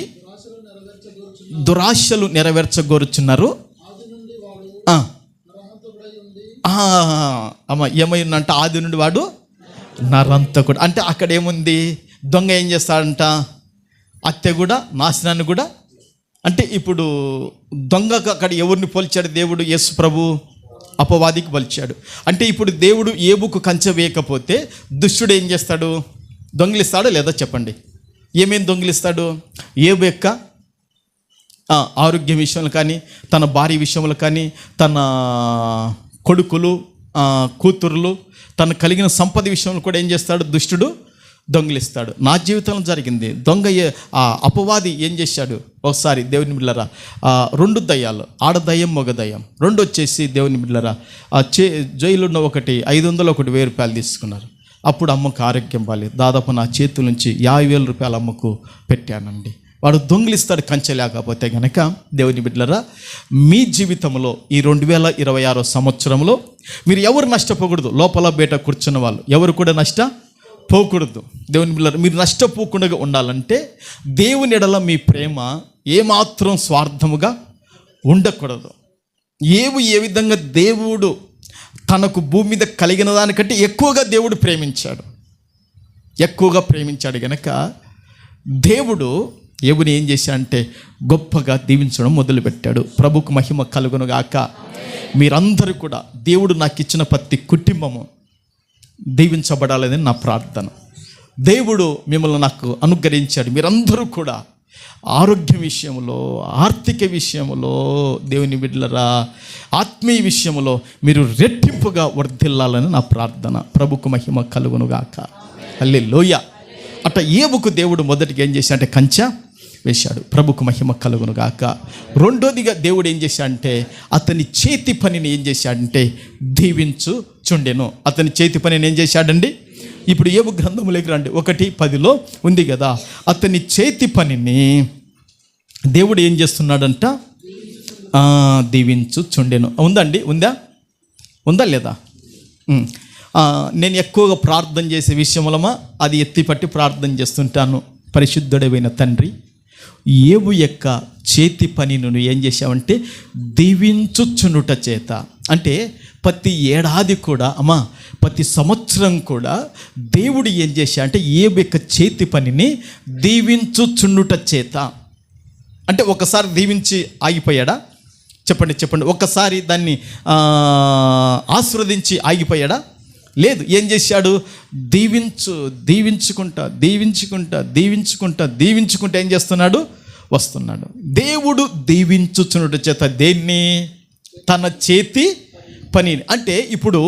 దురాశలు నెరవేర్చగోరుచున్నారు. అమ్మ ఏమైందంట, ఆది నుండి వాడు నరంతకుడు. అంటే అక్కడ ఏముంది, దొంగ ఏం చేస్తాడంట, హత్య కూడా, నాశనాన్ని కూడా. అంటే ఇప్పుడు దొంగకు అక్కడ ఎవరిని పోల్చాడు దేవుడు? యేసు ప్రభు అపవాదికి పోల్చాడు. అంటే ఇప్పుడు దేవుడు ఏబుకు కంచె వేయకపోతే దుష్టుడు ఏం చేస్తాడు? దొంగిలిస్తాడో లేదా చెప్పండి. ఏమేమి దొంగిలిస్తాడు? ఏబు యొక్క ఆరోగ్యం విషయంలో కానీ, తన భార్య విషయంలో కానీ, తన కొడుకులు, కూతురులు, తను కలిగిన సంపద విషయంలో కూడా ఏం చేస్తాడు? దుష్టుడు దొంగిలిస్తాడు. నా జీవితంలో జరిగింది. అపవాది ఏం చేశాడు? ఒకసారి దేవుని బిడ్డలారా, 2 దయ్యాలు, ఆడదయ్యం మగ దయ్యం 2 వచ్చేసి దేవుని బిడ్డలారా జైలున్న ఒకటి 500 ఒకటి 1000 రూపాయలు తీసుకున్నారు. అప్పుడు అమ్మకు ఆరోగ్యం బాలేదు. దాదాపు నా చేతుల నుంచి 50,000 రూపాయలు అమ్మకు పెట్టానండి. వాడు దొంగిలిస్తాడు కంచె లేకపోతే గనక. దేవుని బిడ్డలారా, మీ జీవితంలో ఈ 2026 సంవత్సరంలో మీరు ఎవరు నష్టపోకూడదు. లోపల బయట కూర్చున్న వాళ్ళు ఎవరు కూడా నష్టపోకూడదు. దేవుని బిడ్డలారా, మీరు నష్టపోకుండా ఉండాలంటే దేవుని ఎడల మీ ప్రేమ ఏమాత్రం స్వార్థముగా ఉండకూడదు. ఏ విధంగా దేవుడు తనకు భూమి మీద కలిగిన దానికంటే ఎక్కువగా దేవుడు ప్రేమించాడు గనక దేవుడు ఏబుని ఏం చేశాడంటే గొప్పగా దీవించడం మొదలుపెట్టాడు. ప్రభుకు మహిమ కలుగును గాక. మీరందరూ కూడా, దేవుడు నాకు ఇచ్చిన ప్రతి కుటుంబము దీవించబడాలని నా ప్రార్థన. దేవుడు మిమ్మల్ని నాకు అనుగ్రహించాడు. మీరందరూ కూడా ఆరోగ్యం విషయంలో, ఆర్థిక విషయంలో, దేవుని బిడ్డలరా ఆత్మీయ విషయంలో మీరు రెట్టింపుగా వర్ధిల్లాలని నా ప్రార్థన. ప్రభుకు మహిమ కలుగును గాక. హల్లెలూయా. అట్లా ఏబుకు దేవుడు మొదటిగా ఏం చేశాడంటే కంచె వేశాడు. ప్రభుకు మహిమ కలుగును గాక. రెండోదిగా దేవుడు ఏం చేశాడంటే అతని చేతి పనిని ఏం చేశాడంటే దీవించుచుండెను. అతని చేతి పనిని ఏం చేశాడండి? ఇప్పుడు ఏబు గ్రంథములోకి రండి. 1:10 ఉంది కదా. అతని చేతి పనిని దేవుడు ఏం చేస్తున్నాడంట? దీవించుచుండెను. ఉందండి? ఉందా లేదా? నేను ఎక్కువగా ప్రార్థన చేసే విషయంలో అది ఎత్తిపట్టి ప్రార్థన చేస్తుంటాను. పరిశుద్ధుడైన తండ్రి, ఏబు యొక్క చేతి పని నువ్వు ఏం చేశావంటే దీవించుచునుట చేత. అంటే ప్రతి ఏడాది కూడా ప్రతి సంవత్సరం కూడా దేవుడు ఏం చేశా అంటే ఏబు యొక్క చేతి పనిని దీవించుచునుట చేత. అంటే ఒకసారి దీవించి ఆగిపోయాడా? చెప్పండి. ఒక్కసారి దాన్ని ఆశీర్వదించి ఆగిపోయాడా? లేదు. ఏం చేశాడు? దీవించుకుంటా ఏం చేస్తున్నాడు? వస్తున్నాడు. దేవుడు దీవించుచునుట చేత దేన్ని? తన చేతి పని. అంటే ఇప్పుడు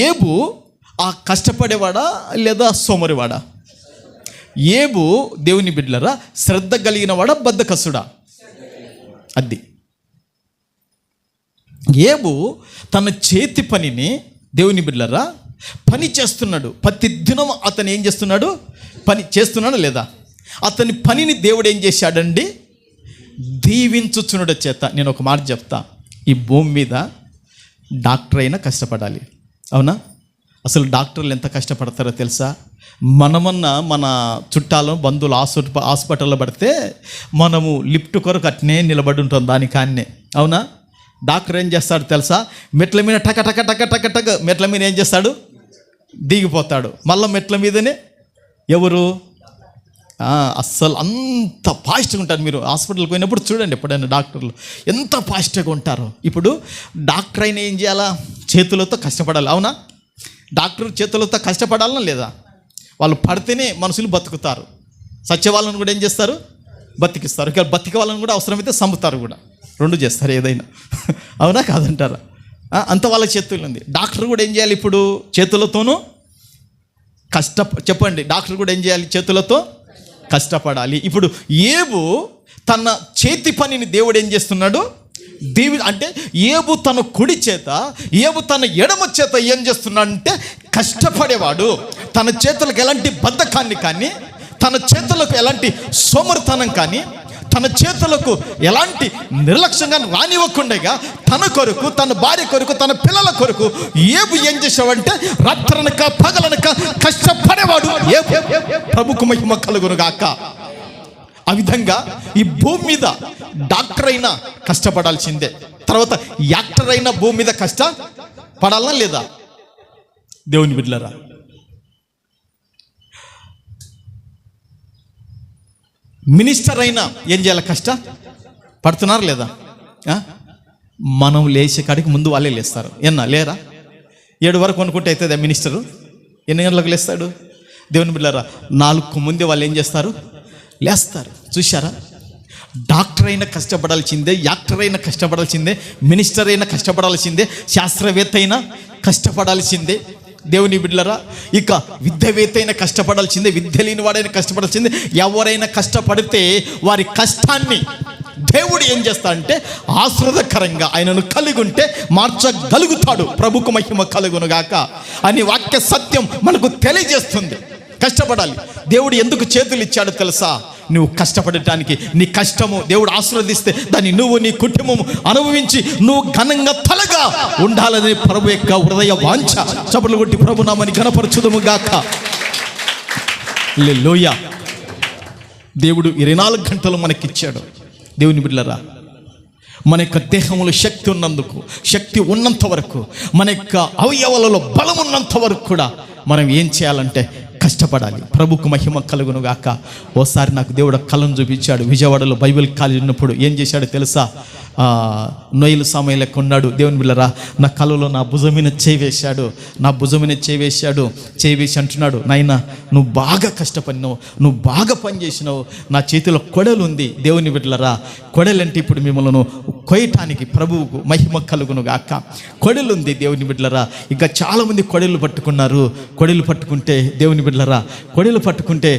ఏబు కష్టపడేవాడా లేదా సోమరివాడా? ఏబు దేవుని బిడ్డలరా శ్రద్ధ కలిగిన వాడా బద్ధకస్తుడా? అది ఏబు తన చేతి పనిని దేవుని బిడ్డలరా పని చేస్తున్నాడు. ప్రతి దినం అతను ఏం చేస్తున్నాడు? పని చేస్తున్నాడు లేదా? అతని పనిని దేవుడు ఏం చేశాడండి? దీవించుచునుట చేత. నేను ఒక మాట చెప్తా. ఈ భూమి మీద డాక్టర్ అయినా కష్టపడాలి. అవునా? అసలు డాక్టర్లు ఎంత కష్టపడతారో తెలుసా? మనమన్నా మన చుట్టాలు బంధువులు హాస్పిటల్లో పడితే మనము లిఫ్ట్ కొరకు అట్నే నిలబడి ఉంటాం దానికాన్నే. అవునా? డాక్టర్ ఏం చేస్తాడు తెలుసా? మెట్ల మీద టక టక టక టక టక మెట్ల మీద ఏం చేస్తాడు? దిగిపోతాడు. మళ్ళీ మెట్ల మీదనే ఎవరు? అస్సలు అంత ఫాస్ట్గా ఉంటారు. మీరు హాస్పిటల్కి పోయినప్పుడు చూడండి ఎప్పుడైనా డాక్టర్లు ఎంత ఫాస్ట్గా ఉంటారో. ఇప్పుడు డాక్టర్ అయినా ఏం చేయాలా? చేతులతో కష్టపడాలి. అవునా? డాక్టర్ చేతులతో కష్టపడాలనా లేదా? వాళ్ళు పడితేనే మనుషులు బతుకుతారు. సచ్చే వాళ్ళని కూడా ఏం చేస్తారు? బతికిస్తారు. ఇక బతికే వాళ్ళని కూడా అవసరమైతే చంపుతారు కూడా. రెండు చేస్తారు ఏదైనా. అవునా కాదంటారా? అంత వాళ్ళ చేతుల్లో ఉంది. డాక్టర్ కూడా ఏం చేయాలి? ఇప్పుడు చేతులతోనూ చెప్పండి, డాక్టర్ కూడా ఏం చేయాలి? చేతులతో కష్టపడాలి. ఇప్పుడు ఏబు తన చేతి పనిని దేవుడు ఏం చేస్తున్నాడు? అంటే ఏబు తన కుడి చేత, ఏబు తన ఎడమ చేత ఏం చేస్తున్నాడంటే కష్టపడేవాడు. తన చేతులకు ఎలాంటి బద్ధకాన్ని కానీ, తన చేతులకు ఎలాంటి సోమరితనం కానీ, తన చేతులకు ఎలాంటి నిర్లక్ష్యంగా రానివ్వకుండా తన కొరకు, తన భార్య కొరకు, తన పిల్లల కొరకు ఏబు ఏం చేసావంటే రాత్రనక పగలనక కష్టపడేవాడు. ప్రభుకు మహిమ కలుగును గాక. ఆ విధంగా ఈ భూమి మీద డాక్టర్ అయినా కష్టపడాల్సిందే. తర్వాత యాక్టర్ అయినా భూమి మీద కష్టపడాలా లేదా? దేవుని బిడ్డలారా, మినిస్టర్ అయినా ఏం చేయాలి? కష్టపడుతున్నారు లేదా? మనం లేచే కాడికి ముందు వాళ్ళే లేస్తారు. లేరా? 7 వరకు అనుకుంటే అవుతుంది. మినిస్టరు ఎన్ని గంటలకు లేస్తాడు? దేవుని బిడ్డలారా, 4 ముందే వాళ్ళు ఏం చేస్తారు? లేస్తారు. చూశారా? డాక్టర్ అయినా కష్టపడాల్సిందే, యాక్టర్ అయినా కష్టపడాల్సిందే, మినిస్టర్ అయినా కష్టపడాల్సిందే, శాస్త్రవేత్త అయినా కష్టపడాల్సిందే. దేవుని బిడ్డలారా, ఇక విద్యవేత్త అయినా కష్టపడాల్సిందే, విద్య లేని వాడైనా కష్టపడాల్సిందే. ఎవరైనా కష్టపడితే వారి కష్టాన్ని దేవుడు ఏం చేస్తాడంటే ఆశ్రదకరంగా ఆయనను కలిగి ఉంటే మార్చగలుగుతాడు. ప్రభుకు మహిమ కలుగునుగాక అని వాక్య సత్యం మనకు తెలియజేస్తుంది. కష్టపడాలి. దేవుడు ఎందుకు చేతులు ఇచ్చాడో తెలుసా? నువ్వు కష్టపడటానికి. నీ కష్టము దేవుడు ఆశీర్వదిస్తే దాన్ని నువ్వు, నీ కుటుంబము అనుభవించి నువ్వు ఘనంగా తలగా ఉండాలని ప్రభు యొక్క హృదయ వాంఛ. చప్పట్లు కొట్టి ప్రభు నామని ఘనపరచుదుము గాక. హల్లెలూయా. దేవుడు 24 గంటలు మనకిచ్చాడు. దేవుని బిడ్డలారా, మన యొక్క దేహంలో శక్తి ఉన్నందుకు, శక్తి ఉన్నంత వరకు, మన యొక్క అవయవాలలో బలం ఉన్నంత వరకు కూడా మనం ఏం చేయాలంటే కష్టపడాలి. ప్రభుకు మహిమ కలుగును గాక. ఓసారి నాకు దేవుడు కళను చూపించాడు. విజయవాడలో బైబిల్ కాలేజ్ ఉన్నప్పుడు ఏం చేశాడో తెలుసా? నొయ్యలు సమయంలో కొన్నాడు. దేవుని బిళ్ళరా, నా కళలో నా భుజమైన చేవేశాడు. నా భుజమైన చేవేసి అంటున్నాడు, నాయనా నువ్వు బాగా కష్టపడినావు, నువ్వు బాగా పనిచేసినావు, నా చేతిలో కొడలు ఉంది. దేవుని బిడ్డలరా, కొడలంటే ఇప్పుడు మిమ్మల్ని కొయ్యటానికి ప్రభువుకు మహిమ కలుగును గాక. కొడలు ఉంది దేవుని బిడ్డలరా. ఇంకా చాలామంది కొడలు పట్టుకున్నారు. కొడలు పట్టుకుంటే దేవుని బిడ్డలరా, కొడలు పట్టుకుంటే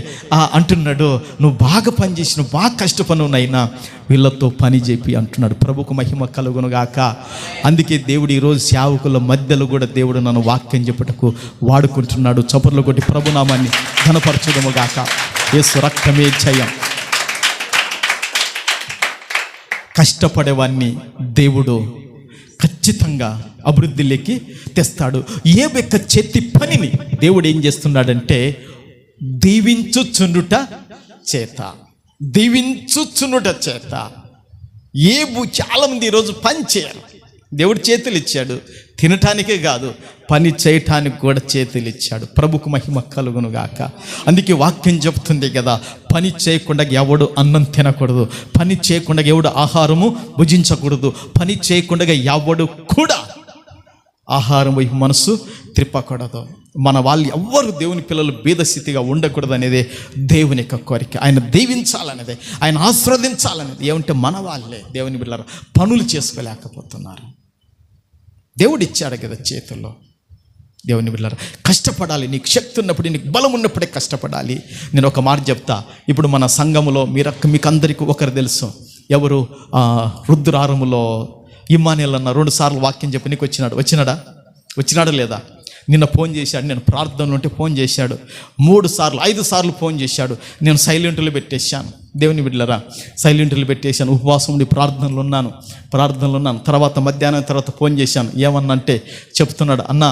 అంటున్నాడు, నువ్వు బాగా పనిచేసినావు, బాగా కష్టపడినావు నాయనా, వీళ్ళతో పని చెప్పి అంటున్నాడు. ప్రభుకు మహిమ కలుగును గాక. అందుకే దేవుడు ఈరోజు సేవకుల మధ్యలో కూడా దేవుడు నన్ను వాక్యం చెప్పుటకు వాడుకుంటున్నాడు. చప్పట్లు కొట్టి ప్రభునామాన్ని ఘనపరచుదము గాక. యేసు రక్తమే జయం. కష్టపడేవాన్ని దేవుడు ఖచ్చితంగా అభివృద్ధిలోకి తెస్తాడు. ఏ యొక్క చేతి పనిని దేవుడు ఏం చేస్తున్నాడంటే దీవించుచుండుట చేత. చాలామంది ఈరోజు పని చేయాలి. దేవుడు చేతులు ఇచ్చాడు, తినటానికే కాదు పని చేయటానికి కూడా చేతులు ఇచ్చాడు. ప్రభుకు మహిమ కలుగును గాక. అందుకే వాక్యం చెప్తుంది కదా, పని చేయకుండా ఎవడు అన్నం తినకూడదు, పని చేయకుండా ఎవడు ఆహారము భుజించకూడదు, పని చేయకుండా ఎవడు కూడా ఆహారం వైపు మనసు త్రిప్పకూడదు. మన వాళ్ళు ఎవ్వరు దేవుని పిల్లలు బీద స్థితిగా ఉండకూడదు అనేదే దేవుని యొక్క కోరిక. ఆయన దీవించాలనేదే, ఆయన ఆశీర్వదించాలనేది. ఏమంటే మన వాళ్ళే దేవుని బిడ్డలారా పనులు చేసుకోలేకపోతున్నారు. దేవుడు ఇచ్చాడు కదా చేతుల్లో. దేవుని బిడ్డలారా కష్టపడాలి. నీకు శక్తి ఉన్నప్పుడు, నీకు బలం ఉన్నప్పుడే కష్టపడాలి. నేను ఒక మాట చెప్తా. ఇప్పుడు మన సంఘములో మీకు అందరికీ ఒకరు తెలుసు. ఎవరు? రుద్రారములో ఇమ్మానుయేల్ అన్న 2 సార్లు వాక్యం చెప్పి నీకు వచ్చినాడా లేదా? నిన్న ఫోన్ చేశాడు, నేను ప్రార్థనలో ఉంటే ఫోన్ చేశాడు 3 సార్లు 5 సార్లు ఫోన్ చేశాడు. నేను సైలెంట్లో పెట్టేశాను. దేవుని బిడ్డలారా, సైలెంట్లో పెట్టేశాను. ఉపవాసం ఉండి ప్రార్థనలు ఉన్నాను. తర్వాత మధ్యాహ్నం తర్వాత ఫోన్ చేశాను. ఏమన్నంటే చెప్తున్నాడు, అన్న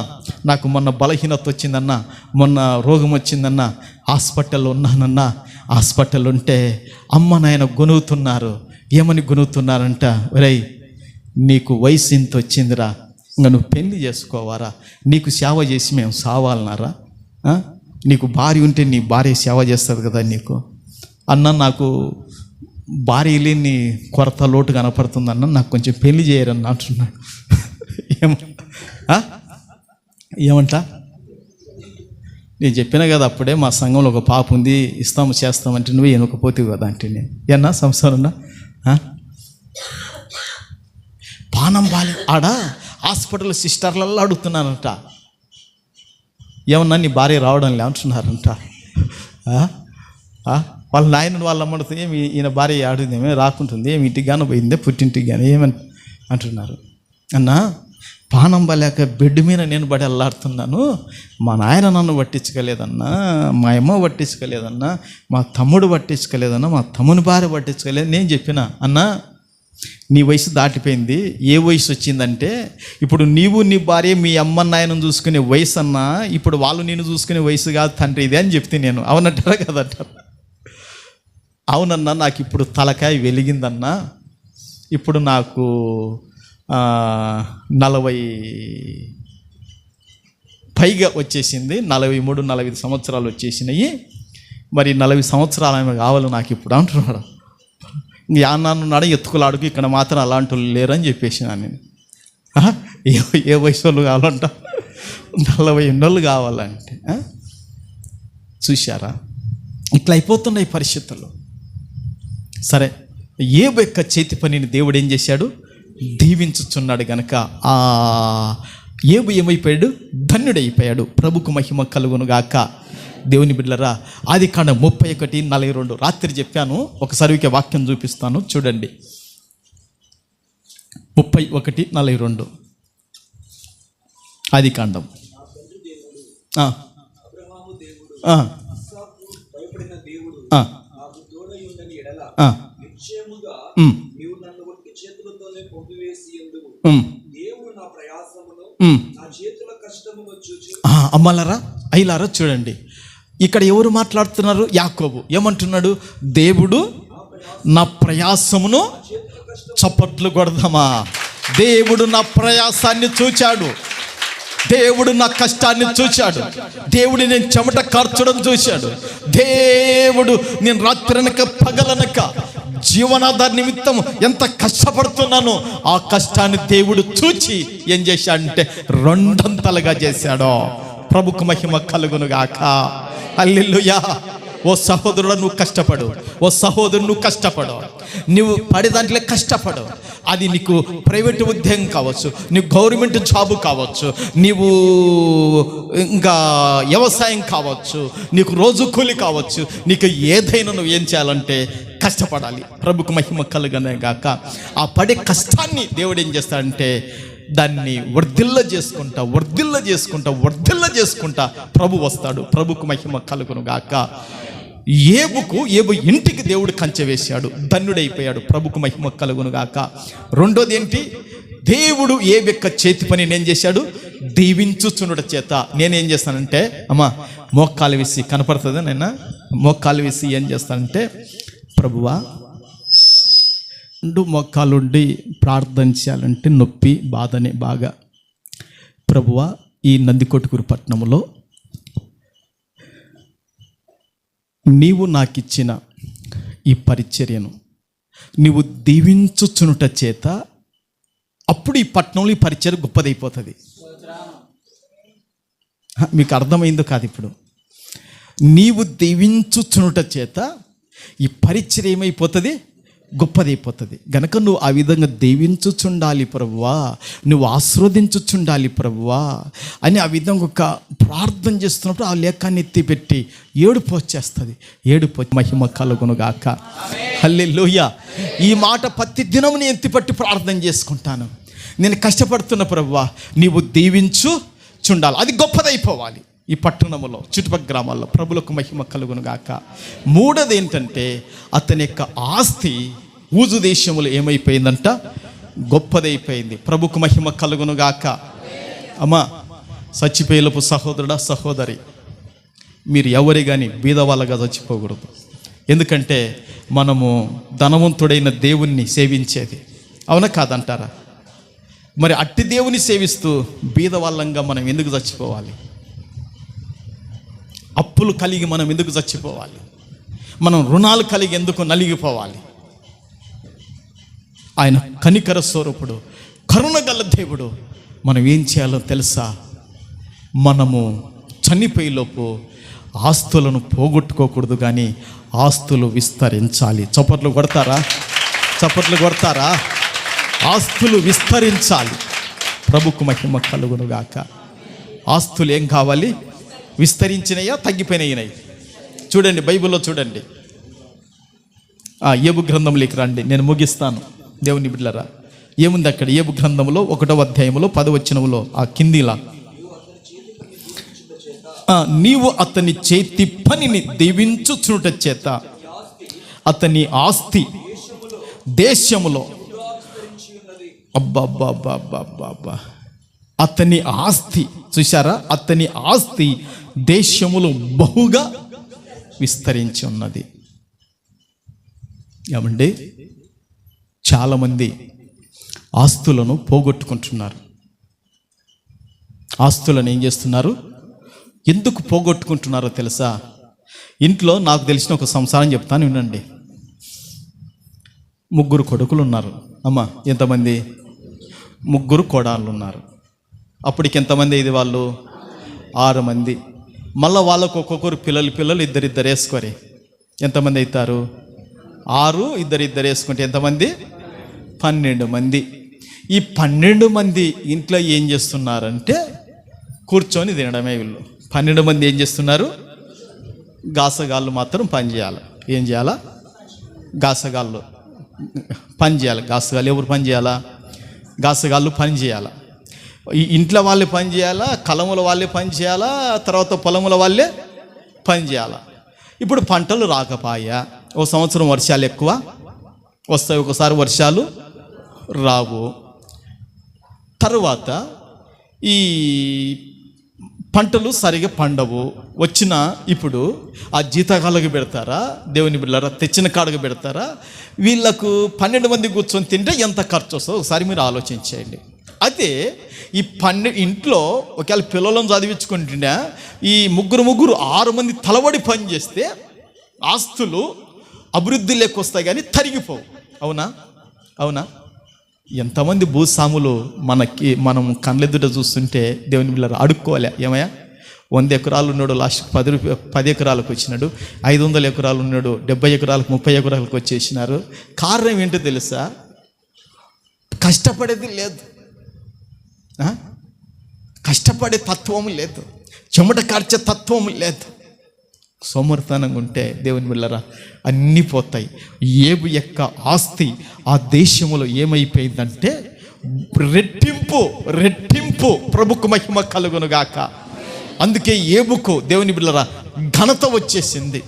నాకు మొన్న బలహీనత వచ్చిందన్న, మొన్న రోగం వచ్చిందన్న, హాస్పిటల్లో ఉన్నానన్న. హాస్పిటల్ ఉంటే అమ్మ నాయన గొనుగుతున్నారు. ఏమని గొనుగుతున్నారంట, ఒరేయ్ నీకు వయసు ఇంత వచ్చిందిరా, ఇంకా నువ్వు పెళ్లి చేసుకోవారా, నీకు సేవ చేసి మేము సావాలన్నారా, నీకు భార్య ఉంటే నీ భార్య సేవ చేస్తుంది కదా నీకు. అన్న నాకు భార్య లేని కొరత లోటు కనపడుతుందన్న, నాకు కొంచెం పెళ్లి చేయరన్న అంటున్నాడు. ఏమంట నేను చెప్పినా కదా అప్పుడే, మా సంఘంలో ఒక పాప ఉంది, ఇస్తాము చేస్తామంటే నువ్వు ఎనుకపోతే కదా అంటే నేను ఏనా సంసారంనా పానం బాలి. ఆడ హాస్పిటల్ సిస్టర్లలో అడుగుతున్నారంట, ఏమన్నా నీ భార్య రావడం లే అంటున్నారంట. వాళ్ళ నాయన వాళ్ళ అమ్మడితే ఏమి ఈయన భార్య ఆడుంది, ఏమే రాకుంటుంది, ఏమి ఇంటికి కానీ పోయిందే, పుట్టింటికి కానీ ఏమని అంటున్నారు. అన్నా పానం బాలేక బెడ్ మీద నేను పడి అల్లాడుతున్నాను. మా నాయన నన్ను పట్టించుకోలేదన్నా, మా అమ్మ పట్టించుకోలేదన్నా, మా తమ్ముడు పట్టించుకోలేదన్నా, మా తమ్ముని భార్య పట్టించుకోలేదు. నేను చెప్పిన, అన్నా నీ వయసు దాటిపోయింది. ఏ వయసు వచ్చిందంటే ఇప్పుడు నీవు నీ భార్య మీ అమ్మ నాయనను చూసుకునే వయసు అన్నా, ఇప్పుడు వాళ్ళు నేను చూసుకునే వయసు కాదు తండ్రి ఇదే అని చెప్తే నేను అవునంటారా కదంటారు. అవునన్నా నాకు ఇప్పుడు తలకాయ వెలిగిందన్నా, ఇప్పుడు నాకు 40 పైగా వచ్చేసింది, 43-45 సంవత్సరాలు వచ్చేసినాయి. మరి 40 సంవత్సరాలు ఆమె కావాలి నాకు ఇప్పుడు అంటున్నాడు. యాన్నాడు ఎత్తుకులాడుకు ఇక్కడ మాత్రం అలాంటి వాళ్ళు లేరని చెప్పేసిన నేను. ఏ వయసు వాళ్ళు కావాలంట, 40 ఏళ్ళు కావాలంటే. చూశారా, ఇట్లా అయిపోతున్నాయి పరిస్థితుల్లో. సరే, ఏబు యొక్క చేతి పనిని దేవుడు ఏం చేశాడు, దీవించుచున్నాడు గనక ఆ ఏబు ఏమైపోయాడు, ధన్యుడైపోయాడు. ప్రభుకు మహిమ కలుగును గాక. దేవుని బిడ్డలారా, ఆదికాండం 31:42 రాత్రి చెప్పాను, ఒకసారి వాక్యం చూపిస్తాను చూడండి. 31:42 ఆదికాండం. అమ్మలారా అయ్యలారా చూడండి, ఇక్కడ ఎవరు మాట్లాడుతున్నారు, యాకోబు ఏమంటున్నాడు, దేవుడు నా ప్రయాసమును, చప్పట్లు కొడదామా, దేవుడు నా ప్రయాసాన్ని చూచాడు, దేవుడు నా కష్టాన్ని చూశాడు, దేవుడు నేను చెమట కార్చడం చూశాడు, దేవుడు నేను రాత్రనక పగలనక జీవనాధార నిమిత్తం ఎంత కష్టపడుతున్నానో ఆ కష్టాన్ని దేవుడు చూచి ఏం చేశాడంటే 2 చేశాడో. ప్రభుకు మహిమ కలుగును గాక. హల్లెలూయా. ఓ సహోదరుడు నువ్వు కష్టపడు, ఓ సహోదరుడు నువ్వు కష్టపడు, నువ్వు పడే దాంట్లో కష్టపడు. అది నీకు ప్రైవేట్ ఉద్యోగం కావచ్చు, నీకు గవర్నమెంట్ జాబు కావచ్చు, నీవు ఇంకా వ్యవసాయం కావచ్చు, నీకు రోజు కూలి కావచ్చు, నీకు ఏదైనా నువ్వు ఏం చేయాలంటే కష్టపడాలి. ప్రభుకు మహిమ కలుగనే గాక. ఆ పడే కష్టాన్ని దేవుడు ఏం చేస్తాడంటే దాన్ని వర్ధిల్ల చేసుకుంటా ప్రభు వస్తాడు. ప్రభుకు మహిమ కలుగును గాక. ఏబు ఇంటికి దేవుడు కంచె వేశాడు, ధన్యుడైపోయాడు. ప్రభుకు మహిమ కలుగును గాక. రెండోది ఏంటి, దేవుడు ఏబు యొక్క చేతి పని నేను చేశాడు, దీవించుచునుట చేత నేనేం చేస్తానంటే, అమ్మా మోకాలు వేసి కనపడుతుంది, నేను మోకాలు వేసి ఏం చేస్తానంటే, ప్రభువా 2 మోకాలుండి ప్రార్థన చేయాలంటే నొప్పి బాధనే బాగా. ప్రభువా ఈ నందికొట్కూరు పట్టణంలో నీవు నాకిచ్చిన ఈ పరిచర్యను నీవు దీవించుచునుట చేత అప్పుడు ఈ పట్టణంలో ఈ పరిచర్య గొప్పదైపోతుంది. మీకు అర్థమైందో కాదు, ఇప్పుడు నీవు దీవించుచునుట చేత ఈ పరిచర్య ఏమైపోతుంది, గొప్పదైపోతుంది. గనక నువ్వు ఆ విధంగా దీవించుచుండాలి ప్రభువా, నువ్వు ఆశీర్వదించుచుండాలి ప్రభువా అని ఆ విధంగా ఒక ప్రార్థన చేస్తున్నప్పుడు ఆ లేఖాన్ని ఎత్తిపెట్టి ఏడుపు వచ్చేస్తుంది. ఏడుపు మహిమ కలుగును గాక. హల్లెలూయా. ఈ మాట ప్రతి దినం నేను ఎత్తిపట్టి ప్రార్థన చేసుకుంటాను. నేను కష్టపడుతున్న ప్రభువా నీవు దీవించు చుండాలి. అది గొప్పదైపోవాలి ఈ పట్టణంలో, చుట్టుపక్కల గ్రామాల్లో. ప్రభులకు మహిమ కలుగును గాక. మూడోది ఏంటంటే అతని యొక్క ఆస్తి ఊజు దేశంలో ఏమైపోయిందంట? గొప్పదైపోయింది. ప్రభుకు మహిమ కలుగును గాక. అమ్మా, చచ్చిపోయేలోపు సహోదరుడా, సహోదరి, మీరు ఎవరి కానీ బీదవాళ్ళగా చచ్చిపోకూడదు. ఎందుకంటే మనము ధనవంతుడైన దేవుణ్ణి సేవించేది, అవునా కాదంటారా? మరి అట్టి దేవుని సేవిస్తూ బీదవాళ్ళంగా మనం ఎందుకు చచ్చిపోవాలి? అప్పులు కలిగి మనం ఎందుకు చచ్చిపోవాలి? మనం రుణాలు కలిగి ఎందుకు నలిగిపోవాలి? ఆయన కనికర స్వరూపుడు, కరుణగల దేవుడు. మనం ఏం చేయాలో తెలుసా? మనము చనిపోయేలోపు ఆస్తులను పోగొట్టుకోకూడదు, కానీ ఆస్తులు విస్తరించాలి. చప్పట్లు కొడతారా? చప్పట్లు కొడతారా? ఆస్తులు విస్తరించాలి. ప్రభుకు మహిమ కలుగును గాక. ఆస్తులు ఏం కావాలి? విస్తరించినయా, తగ్గిపోయినాయి? చూడండి, బైబిల్లో చూడండి. యోబు గ్రంథంలోకి రండి, నేను ముగిస్తాను. దేవుని బిడ్డలారా, ఏముంది అక్కడ? యోబు గ్రంథంలో 1వ అధ్యాయంలో 10వ వచనంలో ఆ కిందిలా, నీవు అతని చేతి పనిని దీవించుచుట చేత అతని ఆస్తి దేశములో, అబ్బా, అతని ఆస్తి చూశారా? అతని ఆస్తి దేశములో బహుగా విస్తరించి ఉన్నది. ఏమండి, చాలామంది ఆస్తులను పోగొట్టుకుంటున్నారు. ఆస్తులను ఏం చేస్తున్నారు? ఎందుకు పోగొట్టుకుంటున్నారో తెలుసా? ఇంట్లో నాకు తెలిసిన ఒక సంసారం చెప్తాను, వినండి. 3 కొడుకులు ఉన్నారు. అమ్మ, ఎంతమంది? 3 కోడళ్ళు ఉన్నారు. అప్పటికి ఎంతమంది? ఇది వాళ్ళు 6 మంది. మళ్ళీ వాళ్ళకు ఒక్కొక్కరు పిల్లలు ఇద్దరు వేసుకోరి. ఎంతమంది అవుతారు? 6, ఇద్దరు వేసుకుంటే ఎంతమంది? 12 మంది. ఈ 12 మంది ఇంట్లో ఏం చేస్తున్నారంటే కూర్చొని తినడమే. వీళ్ళు 12 మంది ఏం చేస్తున్నారు? గాసగాళ్ళు మాత్రం పని చేయాలి. ఏం చేయాలా? గాసగాళ్ళు పని చేయాలి. గాసగాళ్ళు ఎవరు పని చేయాలా? గాసగాళ్ళు పని చేయాలా. ఈ ఇంట్లో వాళ్ళే పని చేయాలా, కలముల వాళ్ళే పని చేయాలా, తర్వాత పొలముల వాళ్ళే పని చేయాలా. ఇప్పుడు పంటలు రాకపోయా, ఓ సంవత్సరం వర్షాలు ఎక్కువ వస్తాయి, ఒకసారి వర్షాలు రావు. తరువాత ఈ పంటలు సరిగా పండవు. వచ్చిన ఇప్పుడు ఆ జీతగాళ్ళకి పెడతారా? దేవుని బిడ్డలారా, తెచ్చిన కాడకు పెడతారా? వీళ్ళకు 12 మంది కూర్చొని తింటే ఎంత ఖర్చు వస్తుందో ఒకసారి మీరు ఆలోచించేయండి. అయితే ఈ ఇంట్లో ఒకవేళ పిల్లలను చదివించుకుంటున్నా ఈ ముగ్గురు 6 మంది తలబడి పని చేస్తే ఆస్తులు అభివృద్ధి లేకొస్తాయి, కానీ తరిగిపోవు. అవునా? ఎంతమంది భూస్వాములు మనం కళ్ళెదుట చూస్తుంటే దేవుని బిడ్డలారా అడుక్కోలే. ఏమయ్యా, 100 ఎకరాలు ఉన్నాడు, లాస్ట్ 10 ఎకరాలకు వచ్చినాడు. 500 ఎకరాలు ఉన్నాడు, 70 ఎకరాలకు 30 ఎకరాలకు వచ్చేసినారు. కారణం ఏంటో తెలుసా? కష్టపడేది లేదు, కష్టపడే తత్వం లేదు, చెమట కార్చే తత్వం లేదు. సోమర్తనంగా ఉంటే దేవుని బిడ్డలారా అన్నీ పోతాయి. ఏబు యొక్క ఆస్తి ఆ దేశంలో ఏమైపోయిందంటే రెట్టింపు. ప్రభుకు మహిమ కలుగును గాక. అందుకే ఏబుకు దేవుని బిడ్డలారా ఘనత వచ్చేసింది.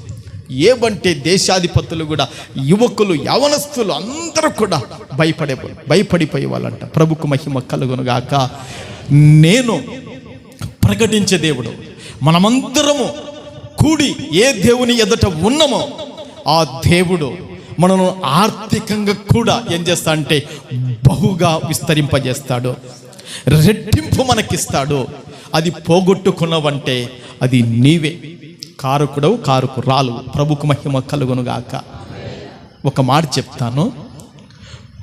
ఏబంటే దేశాధిపతులు కూడా, యువకులు, యవనస్తులు అందరూ కూడా భయపడిపోయే వాళ్ళంట. ప్రభుకు మహిమ కలుగును గాక. నేను ప్రకటించే దేవుడు, మనమందరము కూడి ఏ దేవుని ఎదుట ఉన్నామో ఆ దేవుడు మనను ఆర్థికంగా కూడా ఏం చేస్తా అంటే బహుగా విస్తరింపజేస్తాడు, రెట్టింపు మనకిస్తాడు. అది పోగొట్టుకున్నావంటే అది నీవే కారుకురాలు. ప్రభుకు మహిమ కలుగును గాక. ఒక మాట చెప్తాను,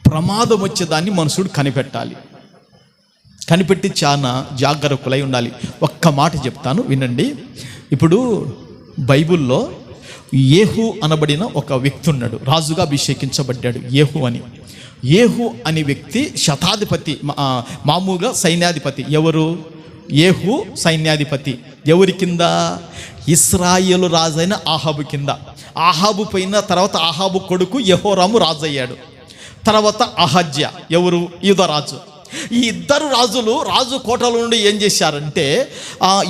ప్రమాదం వచ్చేదాన్ని మనుషుడు కనిపెట్టి చాలా జాగరూకులై ఉండాలి. ఒక్క మాట చెప్తాను, వినండి. ఇప్పుడు బైబిల్లో యేహూ అనబడిన ఒక వ్యక్తి ఉన్నాడు, రాజుగా అభిషేకించబడ్డాడు. యేహూ అనే వ్యక్తి శతాధిపతి, మామూలుగా సైన్యాధిపతి. ఎవరు? యేహూ సైన్యాధిపతి. ఎవరి కింద? ఇశ్రాయేలు రాజైన ఆహాబు కింద. ఆహాబు పోయిన తర్వాత ఆహాబు కొడుకు యెహోరాము రాజు అయ్యాడు. తర్వాత అహజ్యా, ఎవరు? యూదా రాజు. ఈ ఇద్దరు రాజు కోటలో నుండి ఏం చేశారంటే,